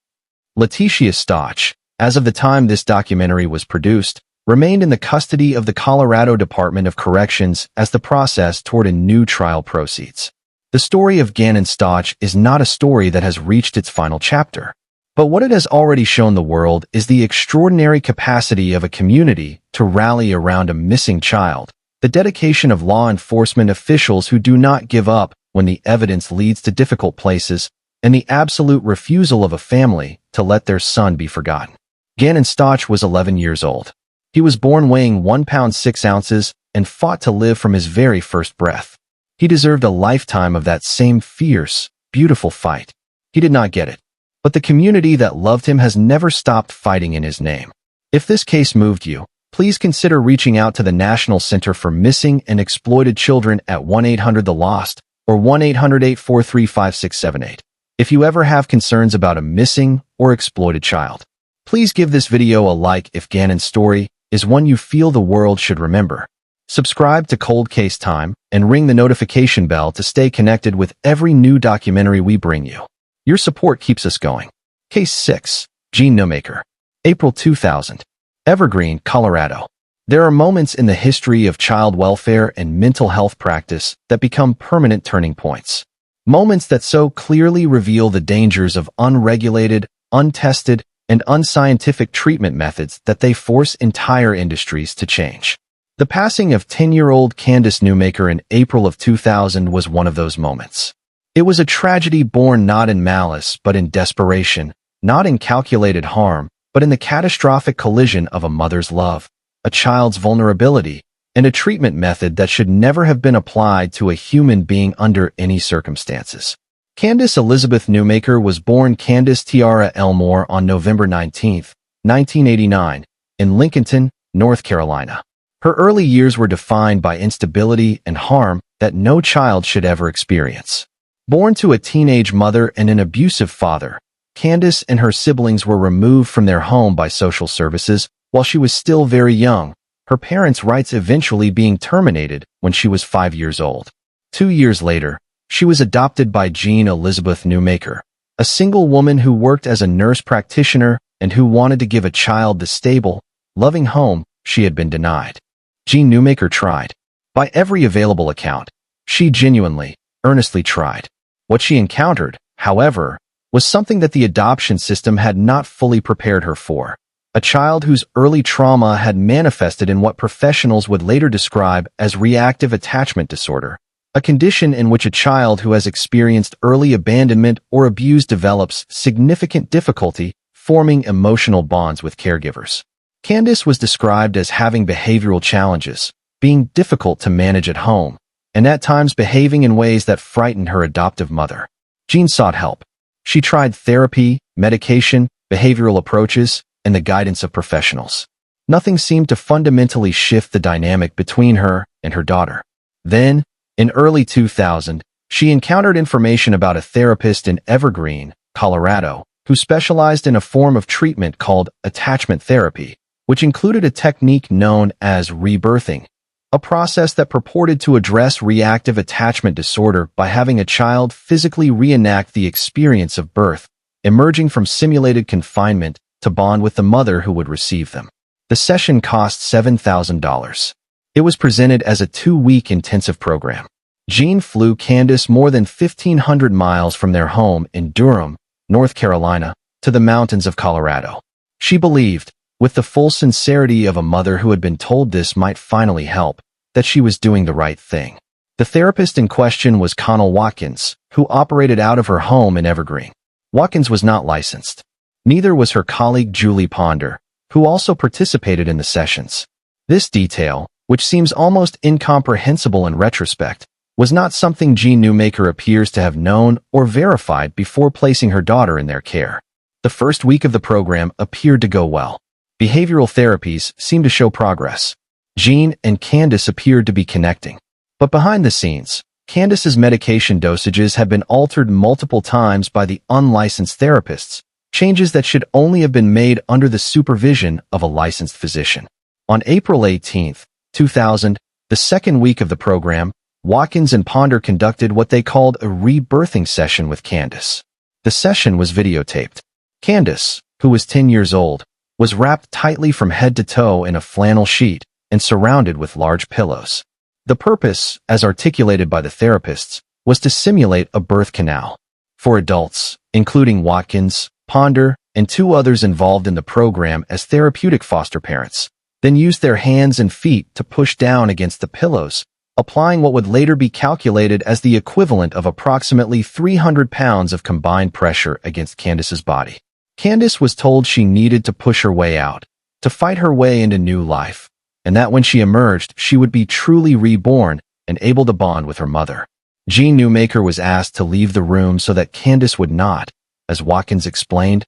Letitia Stotch, as of the time this documentary was produced, remained in the custody of the Colorado Department of Corrections as the process toward a new trial proceeds. The story of Gannon Stotch is not a story that has reached its final chapter, but what it has already shown the world is the extraordinary capacity of a community to rally around a missing child, the dedication of law enforcement officials who do not give up when the evidence leads to difficult places, and the absolute refusal of a family to let their son be forgotten. Gannon Stotch was 11 years old. He was born weighing 1 pound 6 ounces and fought to live from his very first breath. He deserved a lifetime of that same fierce, beautiful fight. He did not get it, but the community that loved him has never stopped fighting in his name. If this case moved you, please consider reaching out to the National Center for Missing and Exploited Children at 1-800-THE-LOST or 1-800-843-5678. If you ever have concerns about a missing or exploited child, please give this video a like if Gannon's story is one you feel the world should remember. Subscribe to Cold Case Time and ring the notification bell to stay connected with every new documentary we bring you. Your support keeps us going. Case 6. Gene Newmaker. April 2000. Evergreen, Colorado. There are moments in the history of child welfare and mental health practice that become permanent turning points. Moments that so clearly reveal the dangers of unregulated, untested, and unscientific treatment methods that they force entire industries to change. The passing of 10-year-old Candace Newmaker in April of 2000 was one of those moments. It was a tragedy born not in malice but in desperation, not in calculated harm, but in the catastrophic collision of a mother's love, a child's vulnerability, and a treatment method that should never have been applied to a human being under any circumstances. Candace Elizabeth Newmaker was born Candace Tiara Elmore on November 19, 1989, in Lincolnton, North Carolina. Her early years were defined by instability and harm that no child should ever experience. Born to a teenage mother and an abusive father, Candace and her siblings were removed from their home by social services while she was still very young, her parents' rights eventually being terminated when she was 5 years old. 2 years later, she was adopted by Jean Elizabeth Newmaker, a single woman who worked as a nurse practitioner and who wanted to give a child the stable, loving home she had been denied. Jean Newmaker tried. By every available account, she genuinely, earnestly tried. What she encountered, however, was something that the adoption system had not fully prepared her for. A child whose early trauma had manifested in what professionals would later describe as reactive attachment disorder, a condition in which a child who has experienced early abandonment or abuse develops significant difficulty forming emotional bonds with caregivers. Candace was described as having behavioral challenges, being difficult to manage at home, and at times behaving in ways that frightened her adoptive mother. Jean sought help. She tried therapy, medication, behavioral approaches, and the guidance of professionals. Nothing seemed to fundamentally shift the dynamic between her and her daughter. Then, in early 2000, she encountered information about a therapist in Evergreen, Colorado, who specialized in a form of treatment called attachment therapy, which included a technique known as rebirthing, a process that purported to address reactive attachment disorder by having a child physically reenact the experience of birth, emerging from simulated confinement to bond with the mother who would receive them. The session cost $7,000. It was presented as a 2-week intensive program. Jean flew Candace more than 1,500 miles from their home in Durham, North Carolina, to the mountains of Colorado. She believed, with the full sincerity of a mother who had been told this might finally help, that she was doing the right thing. The therapist in question was Connell Watkins, who operated out of her home in Evergreen. Watkins was not licensed. Neither was her colleague Julie Ponder, who also participated in the sessions. This detail, which seems almost incomprehensible in retrospect, was not something Jean Newmaker appears to have known or verified before placing her daughter in their care. The first week of the program appeared to go well. Behavioral therapies seemed to show progress. Jean and Candace appeared to be connecting. But behind the scenes, Candace's medication dosages had been altered multiple times by the unlicensed therapists, changes that should only have been made under the supervision of a licensed physician. On April 18, 2000, the second week of the program, Watkins and Ponder conducted what they called a rebirthing session with Candace. The session was videotaped. Candace, who was 10 years old, was wrapped tightly from head to toe in a flannel sheet and surrounded with large pillows. The purpose, as articulated by the therapists, was to simulate a birth canal. For adults, including Watkins, Ponder, and 2 others involved in the program as therapeutic foster parents, then used their hands and feet to push down against the pillows, applying what would later be calculated as the equivalent of approximately 300 pounds of combined pressure against Candace's body. Candace was told she needed to push her way out, to fight her way into new life, and that when she emerged, she would be truly reborn and able to bond with her mother. Jean Newmaker was asked to leave the room so that Candace would not, as Watkins explained,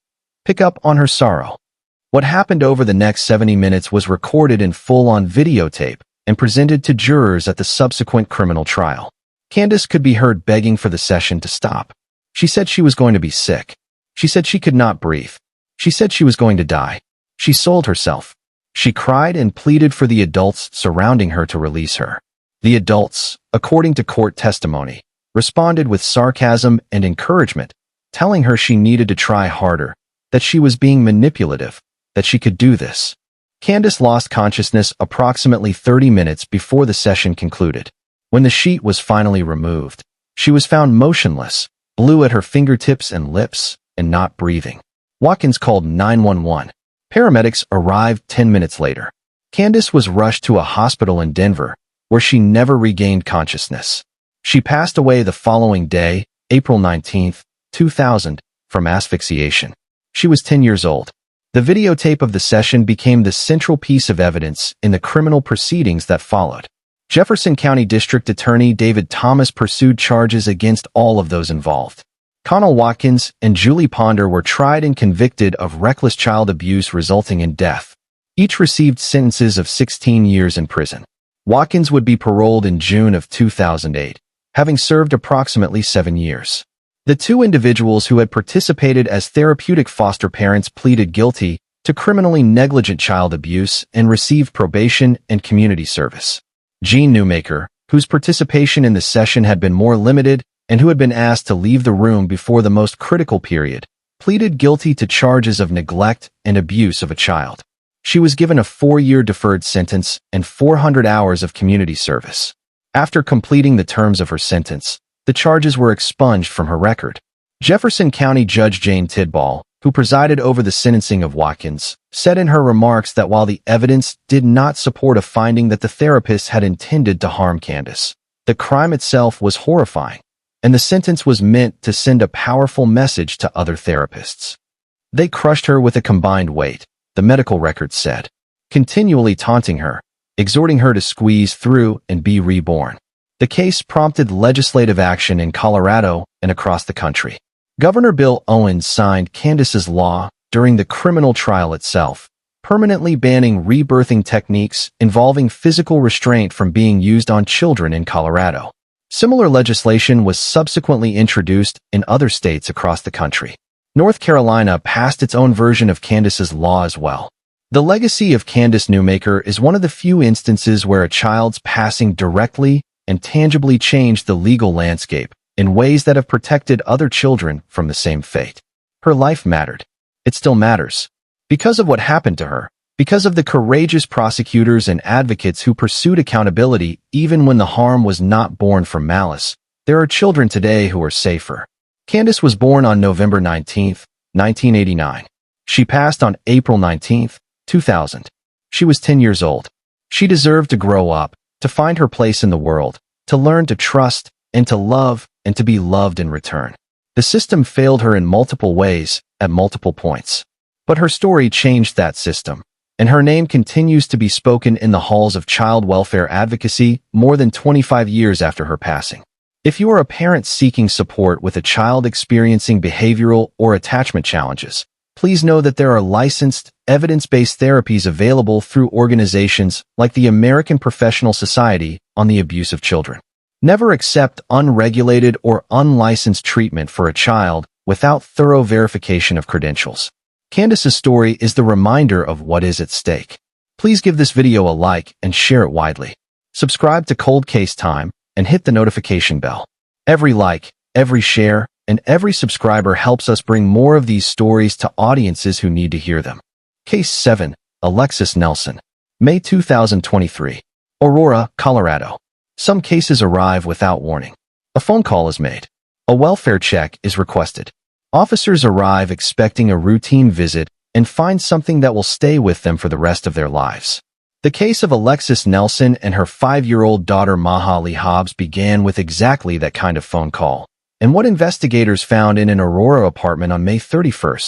pick up on her sorrow. What happened over the next 70 minutes was recorded in full on videotape and presented to jurors at the subsequent criminal trial. Candace could be heard begging for the session to stop. She said she was going to be sick. She said she could not breathe. She said she was going to die. She sold herself. She cried and pleaded for the adults surrounding her to release her. The adults, according to court testimony, responded with sarcasm and encouragement, telling her she needed to try harder, that she was being manipulative, that she could do this. Candace lost consciousness approximately 30 minutes before the session concluded. When the sheet was finally removed, she was found motionless, blue at her fingertips and lips, and not breathing. Watkins called 911. Paramedics arrived 10 minutes later. Candace was rushed to a hospital in Denver, where she never regained consciousness. She passed away the following day, April 19, 2000, from asphyxiation. She was 10 years old. The videotape of the session became the central piece of evidence in the criminal proceedings that followed. Jefferson County District Attorney David Thomas pursued charges against all of those involved. Connell Watkins and Julie Ponder were tried and convicted of reckless child abuse resulting in death. Each received sentences of 16 years in prison. Watkins would be paroled in June of 2008, having served approximately 7 years. The 2 individuals who had participated as therapeutic foster parents pleaded guilty to criminally negligent child abuse and received probation and community service. Jean Newmaker, whose participation in the session had been more limited and who had been asked to leave the room before the most critical period, pleaded guilty to charges of neglect and abuse of a child. She was given a 4-year deferred sentence and 400 hours of community service. After completing the terms of her sentence, the charges were expunged from her record. Jefferson County Judge Jane Tidball, who presided over the sentencing of Watkins, said in her remarks that while the evidence did not support a finding that the therapist had intended to harm Candace, the crime itself was horrifying, and the sentence was meant to send a powerful message to other therapists. They crushed her with a combined weight, the medical records said, continually taunting her, exhorting her to squeeze through and be reborn. The case prompted legislative action in Colorado and across the country. Governor Bill Owens signed Candace's law during the criminal trial itself, permanently banning rebirthing techniques involving physical restraint from being used on children in Colorado. Similar legislation was subsequently introduced in other states across the country. North Carolina passed its own version of Candace's law as well. The legacy of Candace Newmaker is one of the few instances where a child's passing directly and tangibly changed the legal landscape in ways that have protected other children from the same fate. Her life mattered. It still matters. Because of what happened to her, because of the courageous prosecutors and advocates who pursued accountability even when the harm was not born from malice, there are children today who are safer. Candace was born on November 19, 1989. She passed on April 19, 2000. She was 10 years old. She deserved to grow up, to find her place in the world, to learn to trust and to love and to be loved in return. The system failed her in multiple ways, at multiple points. But her story changed that system, and her name continues to be spoken in the halls of child welfare advocacy more than 25 years after her passing. If you are a parent seeking support with a child experiencing behavioral or attachment challenges, please know that there are licensed, evidence-based therapies available through organizations like the American Professional Society on the Abuse of Children. Never accept unregulated or unlicensed treatment for a child without thorough verification of credentials. Candace's story is the reminder of what is at stake. Please give this video a like and share it widely. Subscribe to Cold Case Time and hit the notification bell. Every like, every share, and every subscriber helps us bring more of these stories to audiences who need to hear them. Case 7, Alexis Nelson. May 2023. Aurora, Colorado. Some cases arrive without warning. A phone call is made. A welfare check is requested. Officers arrive expecting a routine visit and find something that will stay with them for the rest of their lives. The case of Alexis Nelson and her 5-year-old daughter Mahalie Hobbs began with exactly that kind of phone call, and what investigators found in an Aurora apartment on May 31,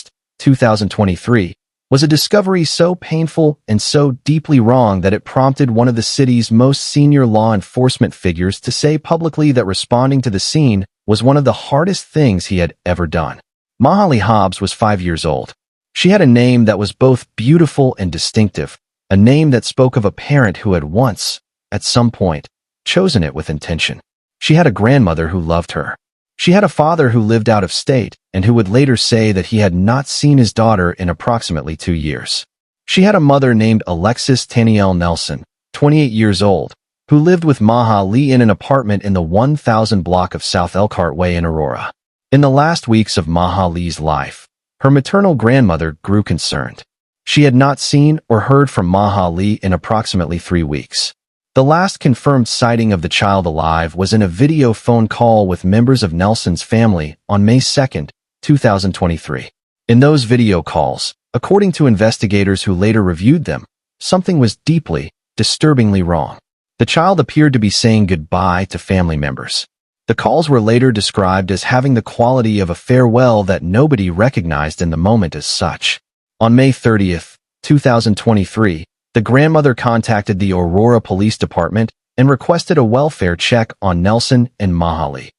2023, was a discovery so painful and so deeply wrong that it prompted one of the city's most senior law enforcement figures to say publicly that responding to the scene was one of the hardest things he had ever done. Mahalie Hobbs was 5 years old. She had a name that was both beautiful and distinctive, a name that spoke of a parent who had once, at some point, chosen it with intention. She had a grandmother who loved her. She had a father who lived out of state and who would later say that he had not seen his daughter in approximately 2 years. She had a mother named Alexis Tanielle Nelson, 28 years old, who lived with Mahalie in an apartment in the 1000 block of South Elkhart Way in Aurora. In the last weeks of Mahalie's life, her maternal grandmother grew concerned. She had not seen or heard from Mahalie in approximately 3 weeks. The last confirmed sighting of the child alive was in a video phone call with members of Nelson's family on May 2, 2023. In those video calls, according to investigators who later reviewed them, something was deeply, disturbingly wrong. The child appeared to be saying goodbye to family members. The calls were later described as having the quality of a farewell that nobody recognized in the moment as such. On May 30, 2023, the grandmother contacted the Aurora Police Department and requested a welfare check on Nelson and Mahalie.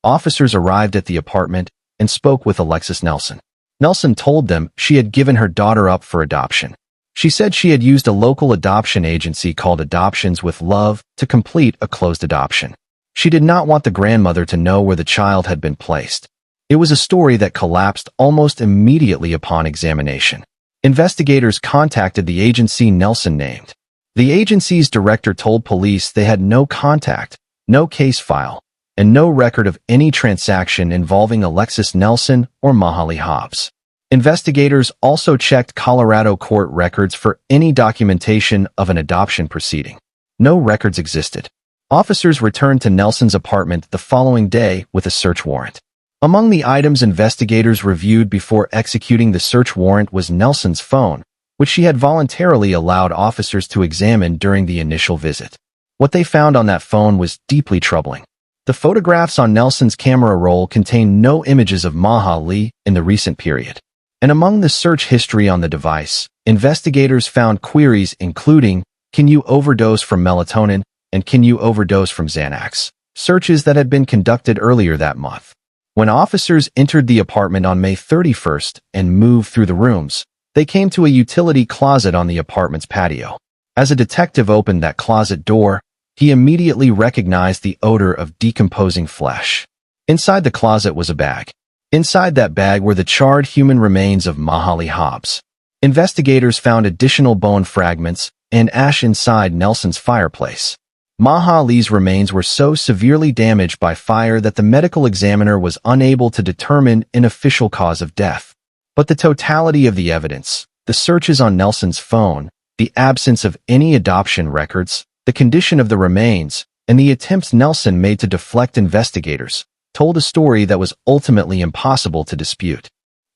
Officers arrived at the apartment and spoke with Alexis Nelson. Nelson told them she had given her daughter up for adoption. She said she had used a local adoption agency called Adoptions with Love to complete a closed adoption. She did not want the grandmother to know where the child had been placed. It was a story that collapsed almost immediately upon examination. Investigators contacted the agency Nelson named. The agency's director told police they had no contact, no case file, and no record of any transaction involving Alexis Nelson or Mahalie Hobbs. Investigators also checked Colorado court records for any documentation of an adoption proceeding. No records existed. Officers returned to Nelson's apartment the following day with a search warrant. Among the items investigators reviewed before executing the search warrant was Nelson's phone, which she had voluntarily allowed officers to examine during the initial visit. What they found on that phone was deeply troubling. The photographs on Nelson's camera roll contained no images of Mahalie in the recent period. And among the search history on the device, investigators found queries including, "Can you overdose from melatonin?" and "Can you overdose from Xanax?" searches that had been conducted earlier that month. When officers entered the apartment on May 31 and moved through the rooms, they came to a utility closet on the apartment's patio. As a detective opened that closet door, he immediately recognized the odor of decomposing flesh. Inside the closet was a bag. Inside that bag were the charred human remains of Mahalie Hobbs. Investigators found additional bone fragments and ash inside Nelson's fireplace. Mahalie's remains were so severely damaged by fire that the medical examiner was unable to determine an official cause of death. But the totality of the evidence, the searches on Nelson's phone, the absence of any adoption records, the condition of the remains, and the attempts Nelson made to deflect investigators, told a story that was ultimately impossible to dispute.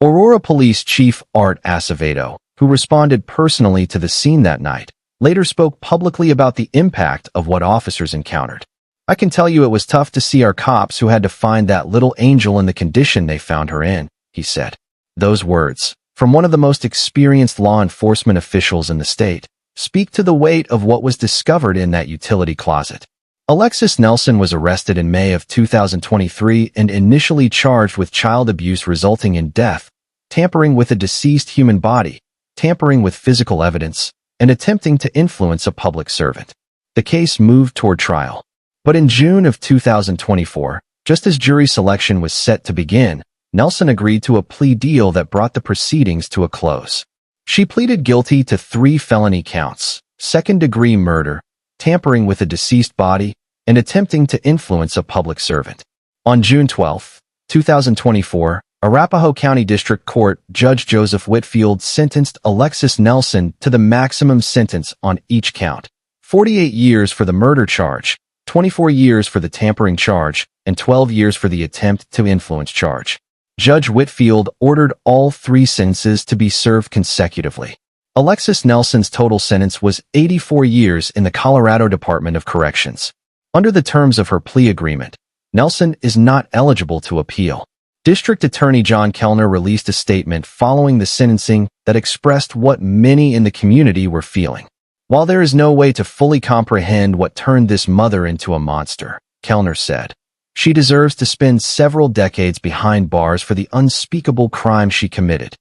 Aurora Police Chief Art Acevedo, who responded personally to the scene that night, later spoke publicly about the impact of what officers encountered. "I can tell you it was tough to see our cops who had to find that little angel in the condition they found her in," he said. Those words, from one of the most experienced law enforcement officials in the state, speak to the weight of what was discovered in that utility closet. Alexis Nelson was arrested in May of 2023 and initially charged with child abuse resulting in death, tampering with a deceased human body, tampering with physical evidence, and attempting to influence a public servant. The case moved toward trial. But in June of 2024, just as jury selection was set to begin, Nelson agreed to a plea deal that brought the proceedings to a close. She pleaded guilty to 3 felony counts: second-degree murder, tampering with a deceased body, and attempting to influence a public servant. On June 12, 2024, Arapahoe County District Court Judge Joseph Whitfield sentenced Alexis Nelson to the maximum sentence on each count: 48 years for the murder charge, 24 years for the tampering charge, and 12 years for the attempt to influence charge. Judge Whitfield ordered all 3 sentences to be served consecutively. Alexis Nelson's total sentence was 84 years in the Colorado Department of Corrections. Under the terms of her plea agreement, Nelson is not eligible to appeal. District Attorney John Kellner released a statement following the sentencing that expressed what many in the community were feeling. While there is no way to fully comprehend what turned this mother into a monster, Kellner said, she deserves to spend several decades behind bars for the unspeakable crime she committed.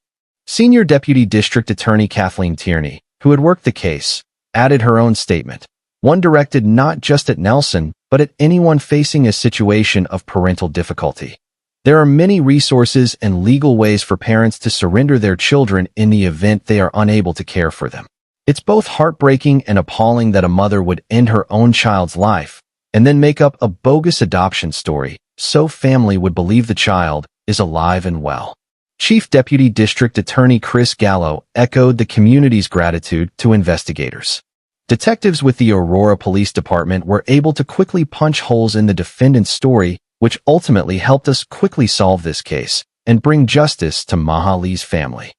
Senior Deputy District Attorney Kathleen Tierney, who had worked the case, added her own statement, one directed not just at Nelson, but at anyone facing a situation of parental difficulty. There are many resources and legal ways for parents to surrender their children in the event they are unable to care for them. It's both heartbreaking and appalling that a mother would end her own child's life and then make up a bogus adoption story so family would believe the child is alive and well. Chief Deputy District Attorney Chris Gallo echoed the community's gratitude to investigators. Detectives with the Aurora Police Department were able to quickly punch holes in the defendant's story, which ultimately helped us quickly solve this case and bring justice to Mahali's family.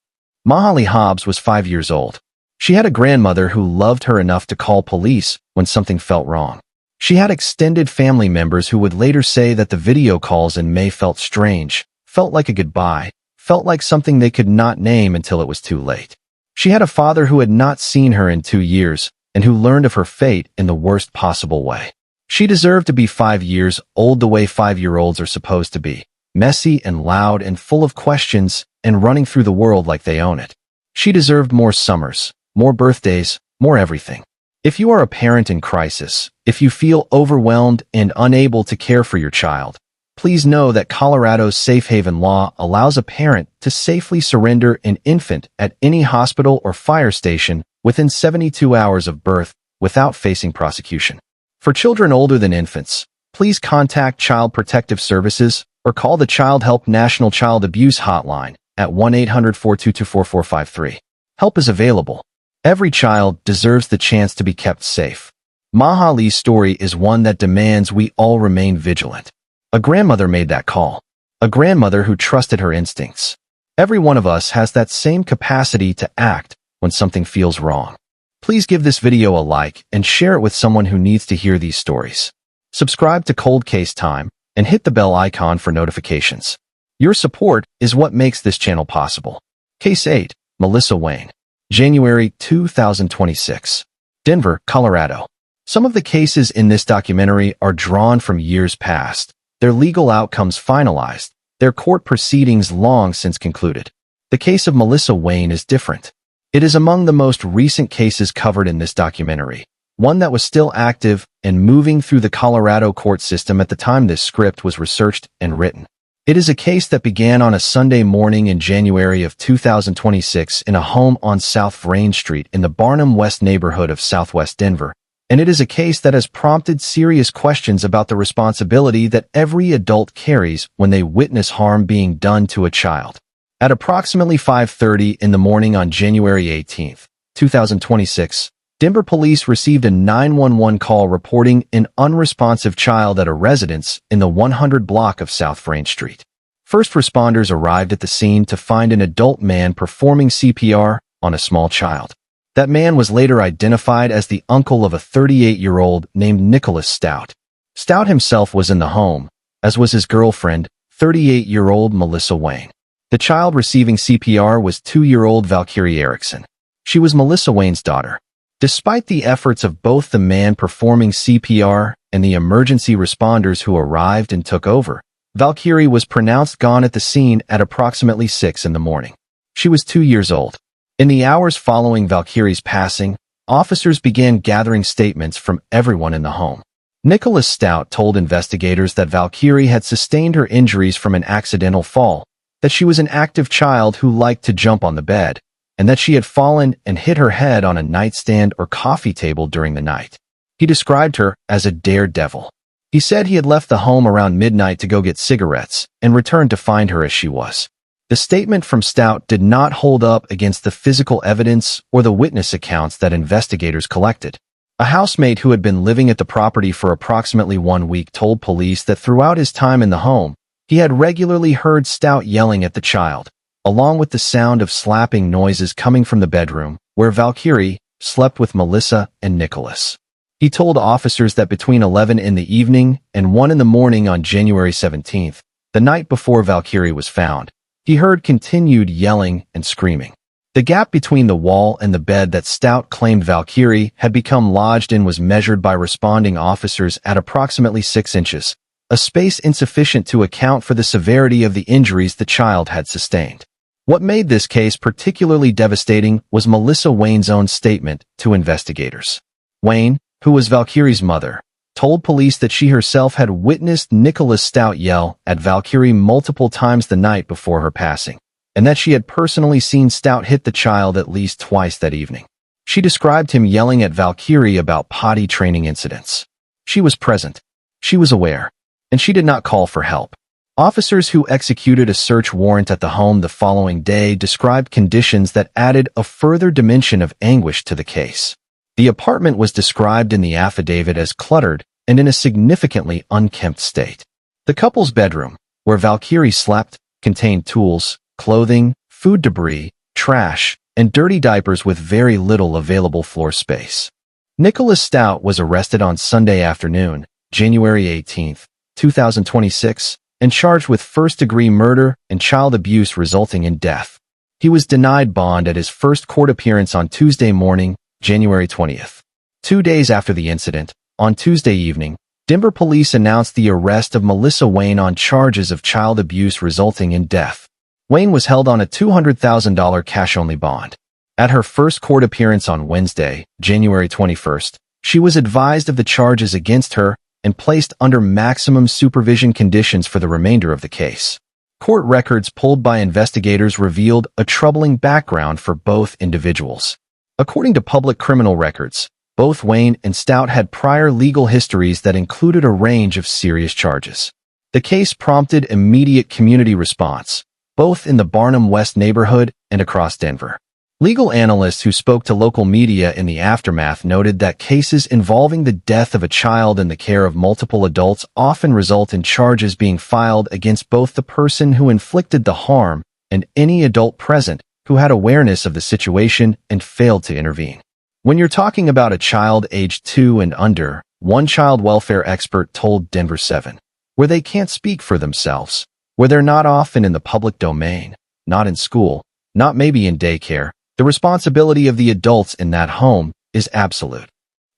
Mahali Hobbs was 5 years old. She had a grandmother who loved her enough to call police when something felt wrong. She had extended family members who would later say that the video calls in May felt strange, felt like a goodbye, felt like something they could not name until it was too late. She had a father who had not seen her in 2 years and who learned of her fate in the worst possible way. She deserved to be 5 years old the way 5-year-olds are supposed to be, messy and loud and full of questions and running through the world like they own it. She deserved more summers, more birthdays, more everything. If you are a parent in crisis, if you feel overwhelmed and unable to care for your child, please know that Colorado's safe haven law allows a parent to safely surrender an infant at any hospital or fire station within 72 hours of birth without facing prosecution. For children older than infants, please contact Child Protective Services or call the Child Help National Child Abuse Hotline at 1-800-422-4453. Help is available. Every child deserves the chance to be kept safe. Mahali's story is one that demands we all remain vigilant. A grandmother made that call. A grandmother who trusted her instincts. Every one of us has that same capacity to act when something feels wrong. Please give this video a like and share it with someone who needs to hear these stories. Subscribe to Cold Case Time and hit the bell icon for notifications. Your support is what makes this channel possible. Case 8, Melissa Wayne. January 2026. Denver, Colorado. Some of the cases in this documentary are drawn from years past, their legal outcomes finalized, their court proceedings long since concluded. The case of Melissa Wayne is different. It is among the most recent cases covered in this documentary, one that was still active and moving through the Colorado court system at the time this script was researched and written. It is a case that began on a Sunday morning in January of 2026 in a home on South Vrain Street in the Barnum West neighborhood of Southwest Denver, and it is a case that has prompted serious questions about the responsibility that every adult carries when they witness harm being done to a child. At approximately 5:30 in the morning on January 18, 2026, Denver police received a 911 call reporting an unresponsive child at a residence in the 100 block of South Vrain Street. First responders arrived at the scene to find an adult man performing CPR on a small child. That man was later identified as the uncle of a 38-year-old named Nicholas Stout. Stout himself was in the home, as was his girlfriend, 38-year-old Melissa Wayne. The child receiving CPR was 2-year-old Valkyrie Erickson. She was Melissa Wayne's daughter. Despite the efforts of both the man performing CPR and the emergency responders who arrived and took over, Valkyrie was pronounced gone at the scene at approximately 6 in the morning. She was 2 years old. In the hours following Valkyrie's passing, officers began gathering statements from everyone in the home. Nicholas Stout told investigators that Valkyrie had sustained her injuries from an accidental fall, that she was an active child who liked to jump on the bed, and that she had fallen and hit her head on a nightstand or coffee table during the night. He described her as a daredevil. He said he had left the home around midnight to go get cigarettes and returned to find her as she was. The statement from Stout did not hold up against the physical evidence or the witness accounts that investigators collected. A housemate who had been living at the property for approximately 1 week told police that throughout his time in the home, he had regularly heard Stout yelling at the child, along with the sound of slapping noises coming from the bedroom, where Valkyrie slept with Melissa and Nicholas. He told officers that between 11 in the evening and 1 in the morning on January 17th, the night before Valkyrie was found, he heard continued yelling and screaming. The gap between the wall and the bed that Stout claimed Valkyrie had become lodged in was measured by responding officers at approximately 6 inches, a space insufficient to account for the severity of the injuries the child had sustained. What made this case particularly devastating was Melissa Wayne's own statement to investigators. Wayne, who was Valkyrie's mother, told police that she herself had witnessed Nicholas Stout yell at Valkyrie multiple times the night before her passing, and that she had personally seen Stout hit the child at least twice that evening. She described him yelling at Valkyrie about potty training incidents. She was present. She was aware. And she did not call for help. Officers who executed a search warrant at the home the following day described conditions that added a further dimension of anguish to the case. The apartment was described in the affidavit as cluttered and in a significantly unkempt state. The couple's bedroom, where Valkyrie slept, contained tools, clothing, food debris, trash, and dirty diapers with very little available floor space. Nicholas Stout was arrested on Sunday afternoon, January 18, 2026, and charged with first-degree murder and child abuse resulting in death. He was denied bond at his first court appearance on Tuesday morning, January 20th. 2 days after the incident, on Tuesday evening, Denver police announced the arrest of Melissa Wayne on charges of child abuse resulting in death. Wayne was held on a $200,000 cash-only bond. At her first court appearance on Wednesday, January 21st, she was advised of the charges against her and placed under maximum supervision conditions for the remainder of the case. Court records pulled by investigators revealed a troubling background for both individuals. According to public criminal records, both Wayne and Stout had prior legal histories that included a range of serious charges. The case prompted immediate community response, both in the Barnum West neighborhood and across Denver. Legal analysts who spoke to local media in the aftermath noted that cases involving the death of a child and the care of multiple adults often result in charges being filed against both the person who inflicted the harm and any adult present who had awareness of the situation and failed to intervene. When you're talking about a child aged 2 and under, one child welfare expert told Denver 7, where they can't speak for themselves, where they're not often in the public domain, not in school, not maybe in daycare, the responsibility of the adults in that home is absolute.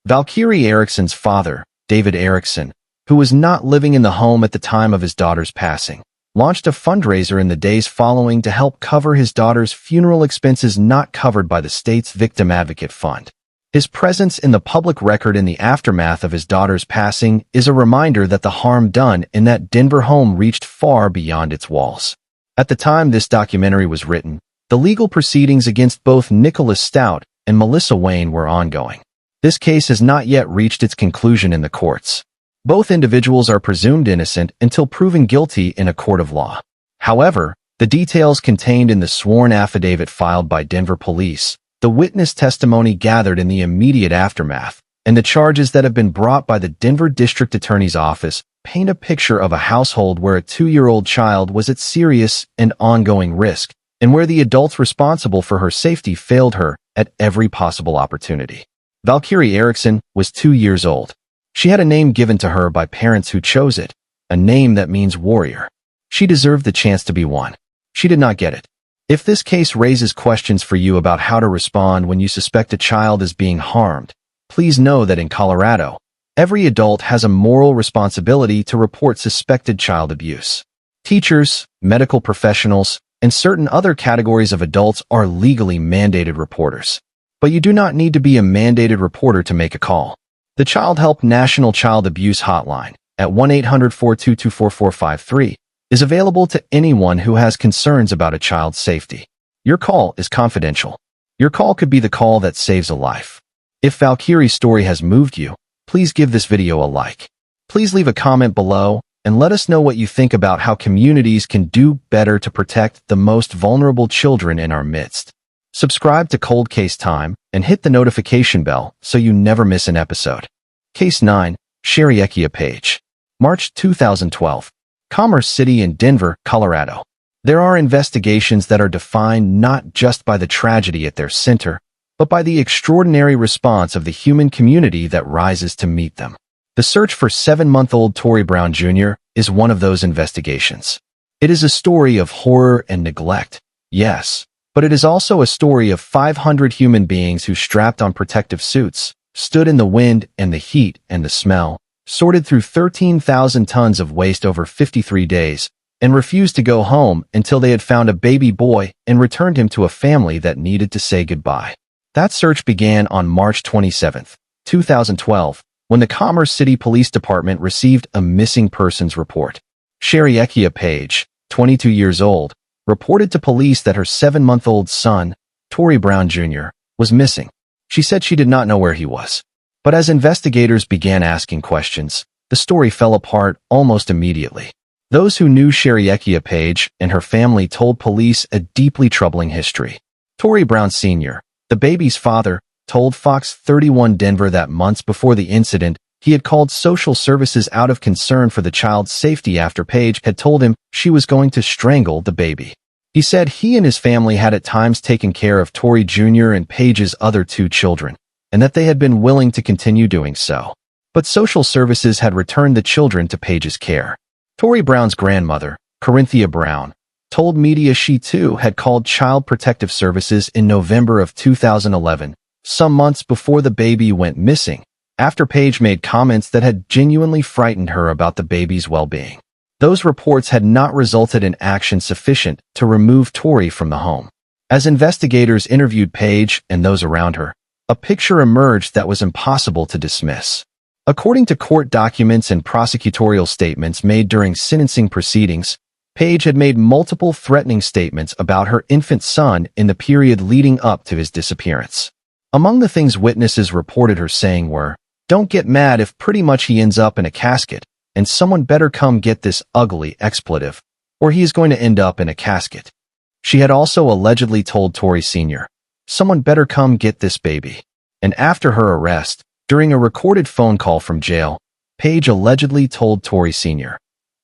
Valkyrie Erickson's father, David Erickson, who was not living in the home at the time of his daughter's passing, launched a fundraiser in the days following to help cover his daughter's funeral expenses not covered by the state's Victim Advocate Fund. His presence in the public record in the aftermath of his daughter's passing is a reminder that the harm done in that Denver home reached far beyond its walls. At the time this documentary was written, the legal proceedings against both Nicholas Stout and Melissa Wayne were ongoing. This case has not yet reached its conclusion in the courts. Both individuals are presumed innocent until proven guilty in a court of law. However, the details contained in the sworn affidavit filed by Denver police, the witness testimony gathered in the immediate aftermath, and the charges that have been brought by the Denver District Attorney's Office paint a picture of a household where a 2-year-old child was at serious and ongoing risk, and where the adults responsible for her safety failed her at every possible opportunity. Valkyrie Erickson was 2 years old. She had a name given to her by parents who chose it, a name that means warrior. She deserved the chance to be one. She did not get it. If this case raises questions for you about how to respond when you suspect a child is being harmed, please know that in Colorado, every adult has a moral responsibility to report suspected child abuse. Teachers, medical professionals, and certain other categories of adults are legally mandated reporters. But you do not need to be a mandated reporter to make a call. The Child Help National Child Abuse Hotline at 1-800-422-4453 is available to anyone who has concerns about a child's safety. Your call is confidential. Your call could be the call that saves a life. If Valkyrie's story has moved you, please give this video a like. Please leave a comment below and let us know what you think about how communities can do better to protect the most vulnerable children in our midst. Subscribe to Cold Case Time and hit the notification bell so you never miss an episode. Case 9, Sheriekia Page. March 2012. Commerce City in Denver, Colorado. There are investigations that are defined not just by the tragedy at their center, but by the extraordinary response of the human community that rises to meet them. The search for 7-month-old Tori Brown Jr. is one of those investigations. It is a story of horror and neglect, yes, but it is also a story of 500 human beings who strapped on protective suits, stood in the wind and the heat and the smell, sorted through 13,000 tons of waste over 53 days, and refused to go home until they had found a baby boy and returned him to a family that needed to say goodbye. That search began on March 27, 2012, when the Commerce City Police Department received a missing persons report. Sheriekia Page, 22 years old, reported to police that her 7-month-old son, Tori Brown Jr., was missing. She said she did not know where he was. But as investigators began asking questions, the story fell apart almost immediately. Those who knew Sheriekia Page and her family told police a deeply troubling history. Tori Brown Sr., the baby's father, told Fox 31 Denver that months before the incident, he had called social services out of concern for the child's safety after Page had told him she was going to strangle the baby. He said he and his family had at times taken care of Tori Jr. and Page's other 2 children, and that they had been willing to continue doing so. But social services had returned the children to Page's care. Tori Brown's grandmother, Corinthia Brown, told media she too had called Child Protective Services in November of 2011, some months before the baby went missing, after Page made comments that had genuinely frightened her about the baby's well-being. Those reports had not resulted in action sufficient to remove Tori from the home. As investigators interviewed Page and those around her, a picture emerged that was impossible to dismiss. According to court documents and prosecutorial statements made during sentencing proceedings, Page had made multiple threatening statements about her infant son in the period leading up to his disappearance. Among the things witnesses reported her saying were, "Don't get mad if pretty much he ends up in a casket, and someone better come get this ugly expletive, or he is going to end up in a casket." She had also allegedly told Tori Sr., "Someone better come get this baby." And after her arrest, during a recorded phone call from jail, Page allegedly told Tori Sr.,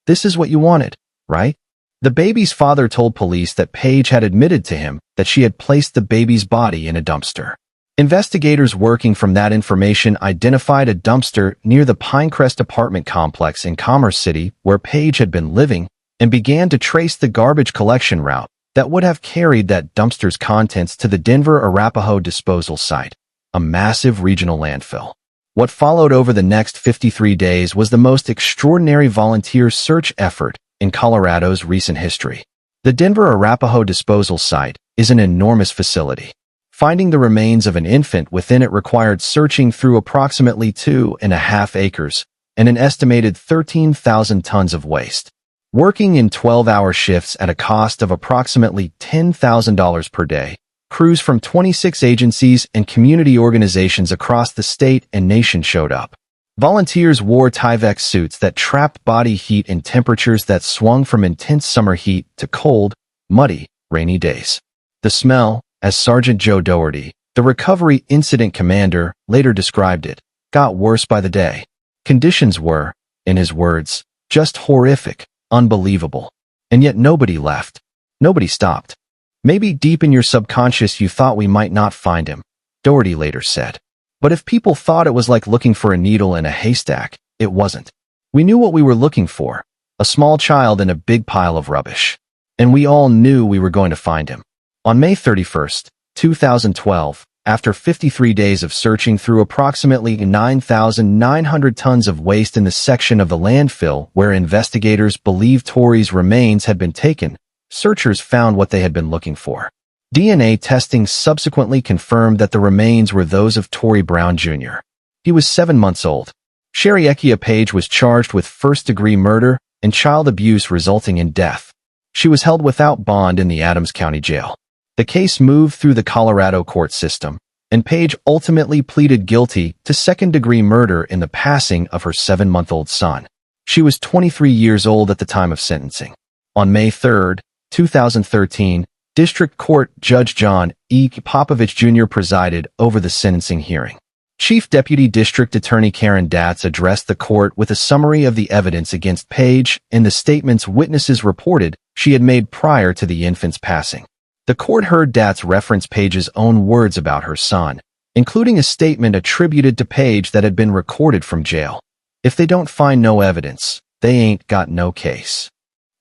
"This is what you wanted, right?" The baby's father told police that Page had admitted to him that she had placed the baby's body in a dumpster. Investigators working from that information identified a dumpster near the Pinecrest apartment complex in Commerce City where Page had been living and began to trace the garbage collection route that would have carried that dumpster's contents to the Denver Arapahoe disposal site, a massive regional landfill. What followed over the next 53 days was the most extraordinary volunteer search effort in Colorado's recent history. The Denver Arapahoe disposal site is an enormous facility. Finding the remains of an infant within it required searching through approximately 2.5 acres and an estimated 13,000 tons of waste. Working in 12-hour shifts at a cost of approximately $10,000 per day, crews from 26 agencies and community organizations across the state and nation showed up. Volunteers wore Tyvek suits that trapped body heat in temperatures that swung from intense summer heat to cold, muddy, rainy days. The smell, as Sergeant Joe Doherty, the recovery incident commander, later described it, got worse by the day. Conditions were, in his words, just horrific, unbelievable. And yet nobody left. Nobody stopped. "Maybe deep in your subconscious you thought we might not find him," Doherty later said. "But if people thought it was like looking for a needle in a haystack, it wasn't. We knew what we were looking for, a small child in a big pile of rubbish." and we all knew we were going to find him. On May 31st, 2012, after 53 days of searching through approximately 9,900 tons of waste in the section of the landfill where investigators believed Tori's remains had been taken, searchers found what they had been looking for. DNA testing subsequently confirmed that the remains were those of Tori Brown Jr. He was 7 months old. Sherry Page was charged with first-degree murder and child abuse resulting in death. She was held without bond in the Adams County Jail. The case moved through the Colorado court system, and Page ultimately pleaded guilty to second-degree murder in the passing of her 7-month-old son. She was 23 years old at the time of sentencing. On May 3, 2013, District Court Judge John E. Popovich Jr. presided over the sentencing hearing. Chief Deputy District Attorney Karen Datz addressed the court with a summary of the evidence against Page and the statements witnesses reported she had made prior to the infant's passing. The court heard Datz reference Page's own words about her son, including a statement attributed to Page that had been recorded from jail. "If they don't find no evidence, they ain't got no case."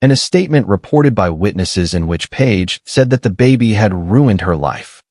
And a statement reported by witnesses in which Page said that the baby had ruined her life.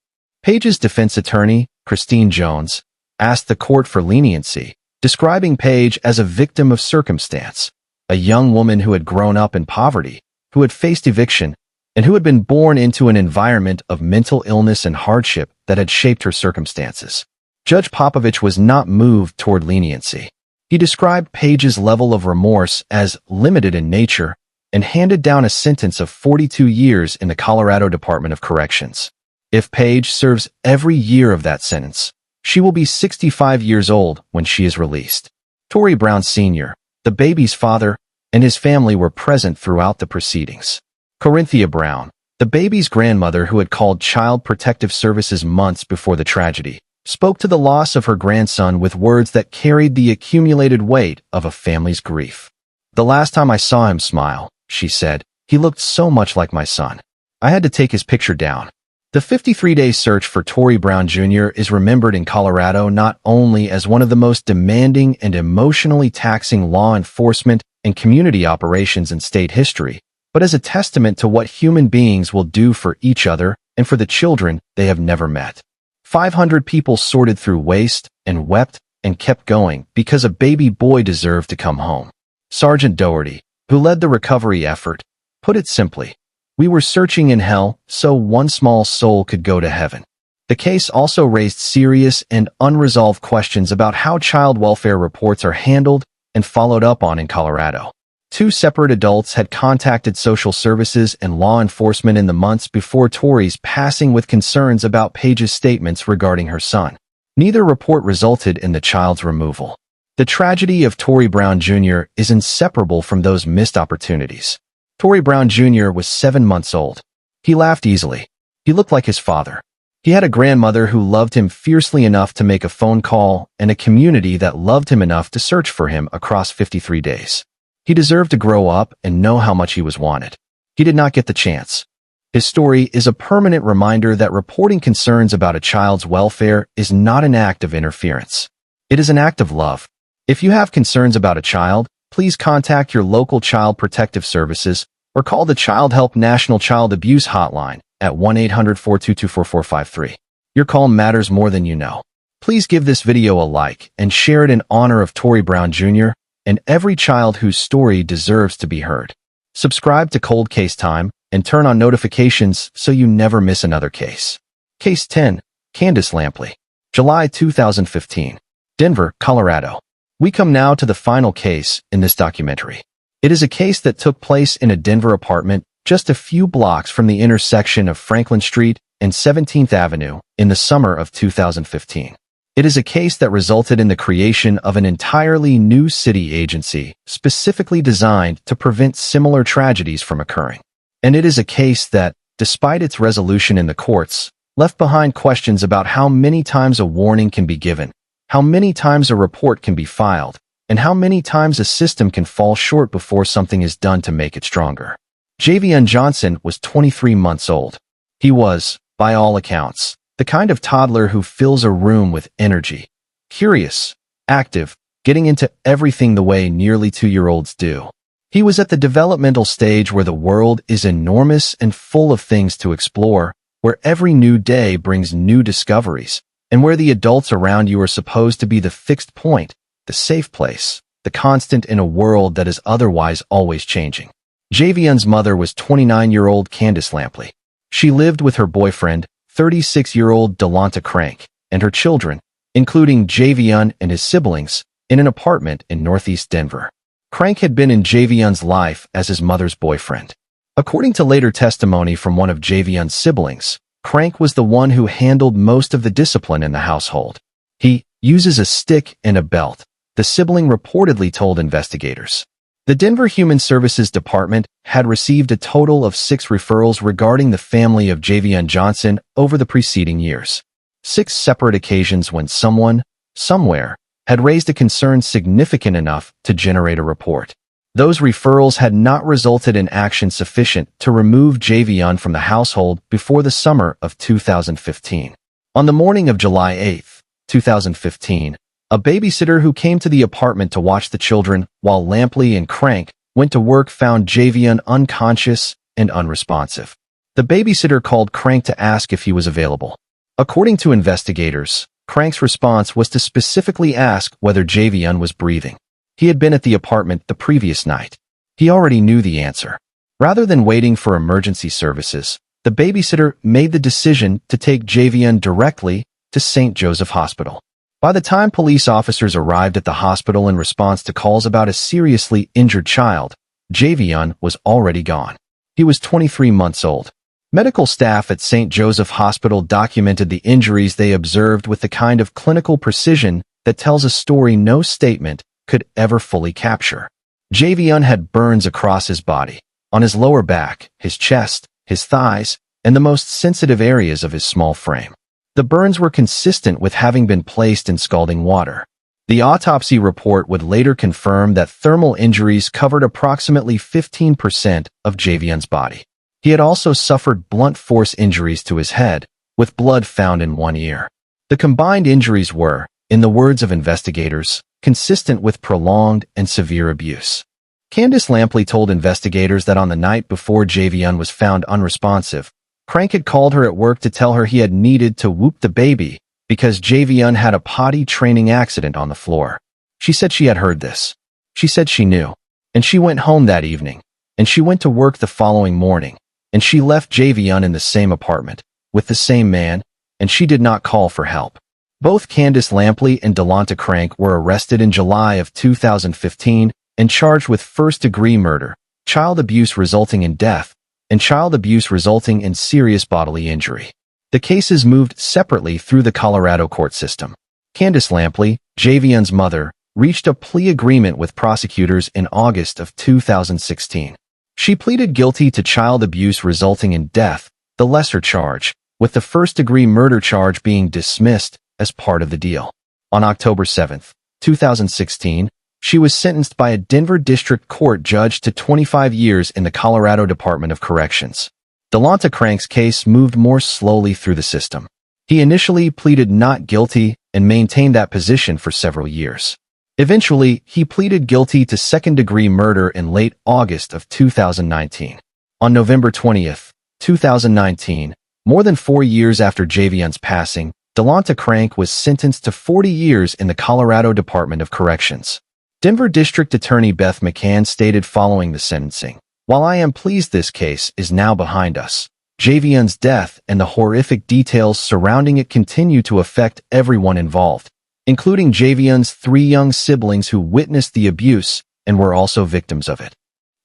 Page's defense attorney, Christine Jones, asked the court for leniency, describing Page as a victim of circumstance, a young woman who had grown up in poverty, who had faced eviction, and who had been born into an environment of mental illness and hardship that had shaped her circumstances. Judge Popovich was not moved toward leniency. He described Page's level of remorse as limited in nature and handed down a sentence of 42 years in the Colorado Department of Corrections. If Page serves every year of that sentence, she will be 65 years old when she is released. Tori Brown Sr., the baby's father, and his family were present throughout the proceedings. Corinthia Brown, the baby's grandmother who had called Child Protective Services months before the tragedy, spoke to the loss of her grandson with words that carried the accumulated weight of a family's grief. "The last time I saw him smile," she said, "he looked so much like my son. I had to take his picture down." The 53-day search for Tori Brown Jr. is remembered in Colorado not only as one of the most demanding and emotionally taxing law enforcement and community operations in state history, but as a testament to what human beings will do for each other and for the children they have never met. 500 people sorted through waste and wept and kept going because a baby boy deserved to come home. Sergeant Doherty, who led the recovery effort, put it simply, "We were searching in hell so one small soul could go to heaven." The case also raised serious and unresolved questions about how child welfare reports are handled and followed up on in Colorado. 2 separate adults had contacted social services and law enforcement in the months before Tori's passing with concerns about Page's statements regarding her son. Neither report resulted in the child's removal. The tragedy of Tori Brown Jr. is inseparable from those missed opportunities. Tori Brown Jr. was 7 months old. He laughed easily. He looked like his father. He had a grandmother who loved him fiercely enough to make a phone call and a community that loved him enough to search for him across 53 days. He deserved to grow up and know how much he was wanted. He did not get the chance. His story is a permanent reminder that reporting concerns about a child's welfare is not an act of interference. It is an act of love. If you have concerns about a child, please contact your local Child Protective Services or call the Child Help National Child Abuse Hotline at 1-800-422-4453. Your call matters more than you know. Please give this video a like and share it in honor of Tori Brown Jr. and every child whose story deserves to be heard. Subscribe to Cold Case Time and turn on notifications so you never miss another case. Case 10, Candace Lampley. July 2015. Denver, Colorado. We come now to the final case in this documentary. It is a case that took place in a Denver apartment just a few blocks from the intersection of Franklin Street and 17th Avenue in the summer of 2015. It is a case that resulted in the creation of an entirely new city agency specifically designed to prevent similar tragedies from occurring. And it is a case that, despite its resolution in the courts, left behind questions about how many times a warning can be given, how many times a report can be filed, and how many times a system can fall short before something is done to make it stronger. Javion Johnson was 23 months old. He was, by all accounts, the kind of toddler who fills a room with energy, curious, active, getting into everything the way nearly 2-year-olds do. He was at the developmental stage where the world is enormous and full of things to explore, where every new day brings new discoveries, and where the adults around you are supposed to be the fixed point, the safe place, the constant in a world that is otherwise always changing. Javion's mother was 29-year-old Candace Lampley. She lived with her boyfriend, 36-year-old Delonta Crank, and her children, including Javion and his siblings, in an apartment in northeast Denver. Crank had been in Javion's life as his mother's boyfriend. According to later testimony from one of Javion's siblings, Crank was the one who handled most of the discipline in the household. He uses a stick and a belt, the sibling reportedly told investigators. The Denver Human Services Department had received a total of 6 referrals regarding the family of Javion Johnson over the preceding years. 6 separate occasions when someone, somewhere, had raised a concern significant enough to generate a report. Those referrals had not resulted in action sufficient to remove Javion from the household before the summer of 2015. On the morning of July 8, 2015, a babysitter who came to the apartment to watch the children while Lampley and Crank went to work found Javion unconscious and unresponsive. The babysitter called Crank to ask if he was available. According to investigators, Crank's response was to specifically ask whether Javion was breathing. He had been at the apartment the previous night. He already knew the answer. Rather than waiting for emergency services, the babysitter made the decision to take Javion directly to St. Joseph Hospital. By the time police officers arrived at the hospital in response to calls about a seriously injured child, Javion was already gone. He was 23 months old. Medical staff at St. Joseph Hospital documented the injuries they observed with the kind of clinical precision that tells a story no statement could ever fully capture. Javion had burns across his body, on his lower back, his chest, his thighs, and the most sensitive areas of his small frame. The burns were consistent with having been placed in scalding water. The autopsy report would later confirm that thermal injuries covered approximately 15% of Javion's body. He had also suffered blunt force injuries to his head, with blood found in one ear. The combined injuries were, in the words of investigators, consistent with prolonged and severe abuse. Candace Lampley told investigators that on the night before Javion was found unresponsive, Crank had called her at work to tell her he had needed to whoop the baby because Javion had a potty training accident on the floor. She said she had heard this. She said she knew. And she went home that evening. And she went to work the following morning. And she left Javion in the same apartment, with the same man, and she did not call for help. Both Candace Lampley and Delonta Crank were arrested in July of 2015 and charged with first-degree murder, child abuse resulting in death, and child abuse resulting in serious bodily injury. The cases moved separately through the Colorado court system. Candace Lampley, Javion's mother, reached a plea agreement with prosecutors in August of 2016. She pleaded guilty to child abuse resulting in death, the lesser charge, with the first-degree murder charge being dismissed as part of the deal. On October 7, 2016, she was sentenced by a Denver District Court judge to 25 years in the Colorado Department of Corrections. Delonta Crank's case moved more slowly through the system. He initially pleaded not guilty and maintained that position for several years. Eventually, he pleaded guilty to second-degree murder in late August of 2019. On November 20, 2019, more than 4 years after Javion's passing, Delonta Crank was sentenced to 40 years in the Colorado Department of Corrections. Denver District Attorney Beth McCann stated following the sentencing, "While I am pleased this case is now behind us, Javion's death and the horrific details surrounding it continue to affect everyone involved, including Javion's 3 young siblings who witnessed the abuse and were also victims of it.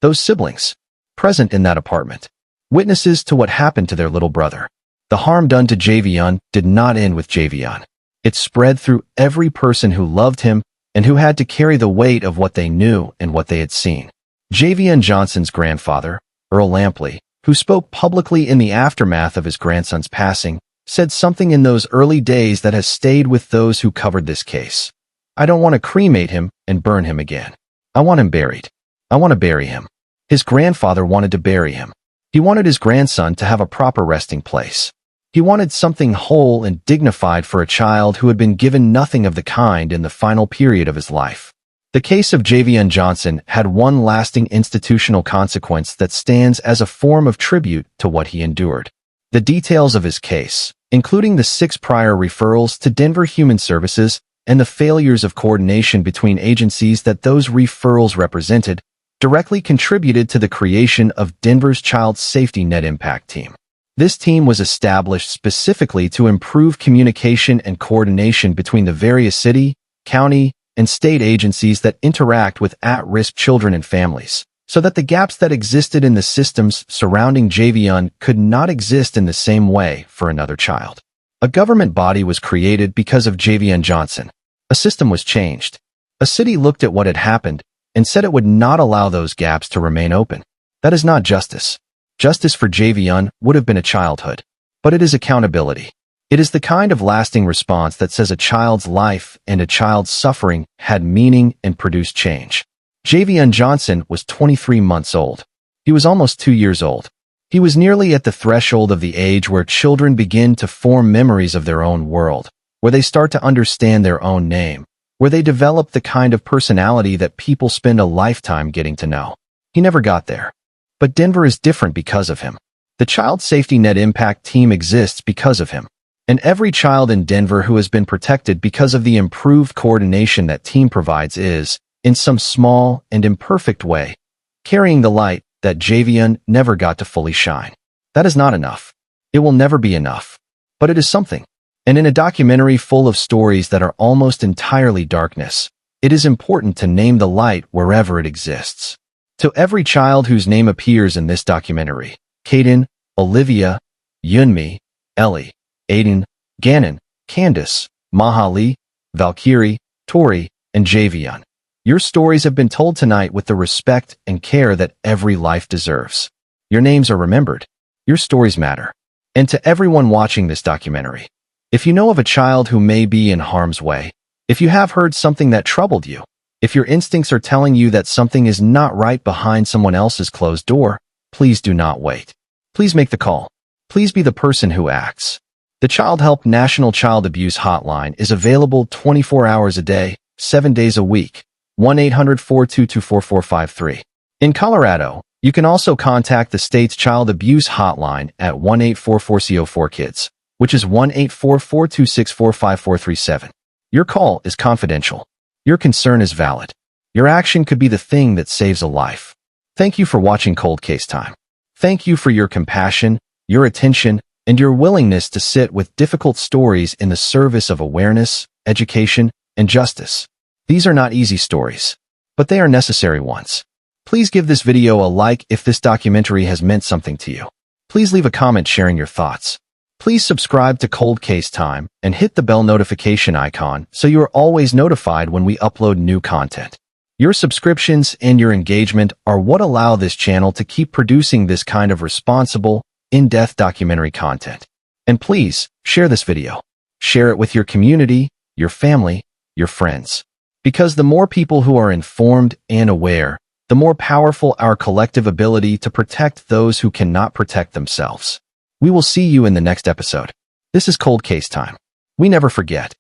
Those siblings, present in that apartment, witnesses to what happened to their little brother. The harm done to Javion did not end with Javion. It spread through every person who loved him and who had to carry the weight of what they knew and what they had seen." Javion Johnson's grandfather, Earl Lampley, who spoke publicly in the aftermath of his grandson's passing, said something in those early days that has stayed with those who covered this case. "I don't want to cremate him and burn him again. I want him buried. I want to bury him." His grandfather wanted to bury him. He wanted his grandson to have a proper resting place. He wanted something whole and dignified for a child who had been given nothing of the kind in the final period of his life. The case of Javion Johnson had one lasting institutional consequence that stands as a form of tribute to what he endured. The details of his case, including the 6 prior referrals to Denver Human Services and the failures of coordination between agencies that those referrals represented, directly contributed to the creation of Denver's Child Safety Net Impact Team. This team was established specifically to improve communication and coordination between the various city, county, and state agencies that interact with at-risk children and families, so that the gaps that existed in the systems surrounding Javion could not exist in the same way for another child. A government body was created because of Javion Johnson. A system was changed. A city looked at what had happened and said it would not allow those gaps to remain open. That is not justice. Justice for Javion would have been a childhood, but it is accountability. It is the kind of lasting response that says a child's life and a child's suffering had meaning and produced change. Javion Johnson was 23 months old. He was almost 2 years old. He was nearly at the threshold of the age where children begin to form memories of their own world, where they start to understand their own name, where they develop the kind of personality that people spend a lifetime getting to know. He never got there. But Denver is different because of him. The Child Safety Net Impact Team exists because of him. And every child in Denver who has been protected because of the improved coordination that team provides is, in some small and imperfect way, carrying the light that Javion never got to fully shine. That is not enough. It will never be enough. But it is something. And in a documentary full of stories that are almost entirely darkness, it is important to name the light wherever it exists. To every child whose name appears in this documentary, Caden, Olivia, Yunmi, Ellie, Aiden, Gannon, Candace, Mahali, Valkyrie, Tori, and Javion. Your stories have been told tonight with the respect and care that every life deserves. Your names are remembered. Your stories matter. And to everyone watching this documentary, if you know of a child who may be in harm's way, if you have heard something that troubled you, if your instincts are telling you that something is not right behind someone else's closed door, please do not wait. Please make the call. Please be the person who acts. The Child Help National Child Abuse Hotline is available 24 hours a day, 7 days a week. 1-800-422-4453. In Colorado, you can also contact the state's Child Abuse Hotline at 1-844-CO4-KIDS, which is 1-844-264-5437. Your call is confidential. Your concern is valid. Your action could be the thing that saves a life. Thank you for watching Cold Case Time. Thank you for your compassion, your attention, and your willingness to sit with difficult stories in the service of awareness, education, and justice. These are not easy stories, but they are necessary ones. Please give this video a like if this documentary has meant something to you. Please leave a comment sharing your thoughts. Please subscribe to Cold Case Time and hit the bell notification icon so you are always notified when we upload new content. Your subscriptions and your engagement are what allow this channel to keep producing this kind of responsible, in-depth documentary content. And please, share this video. Share it with your community, your family, your friends. Because the more people who are informed and aware, the more powerful our collective ability to protect those who cannot protect themselves. We will see you in the next episode. This is Cold Case Time. We never forget.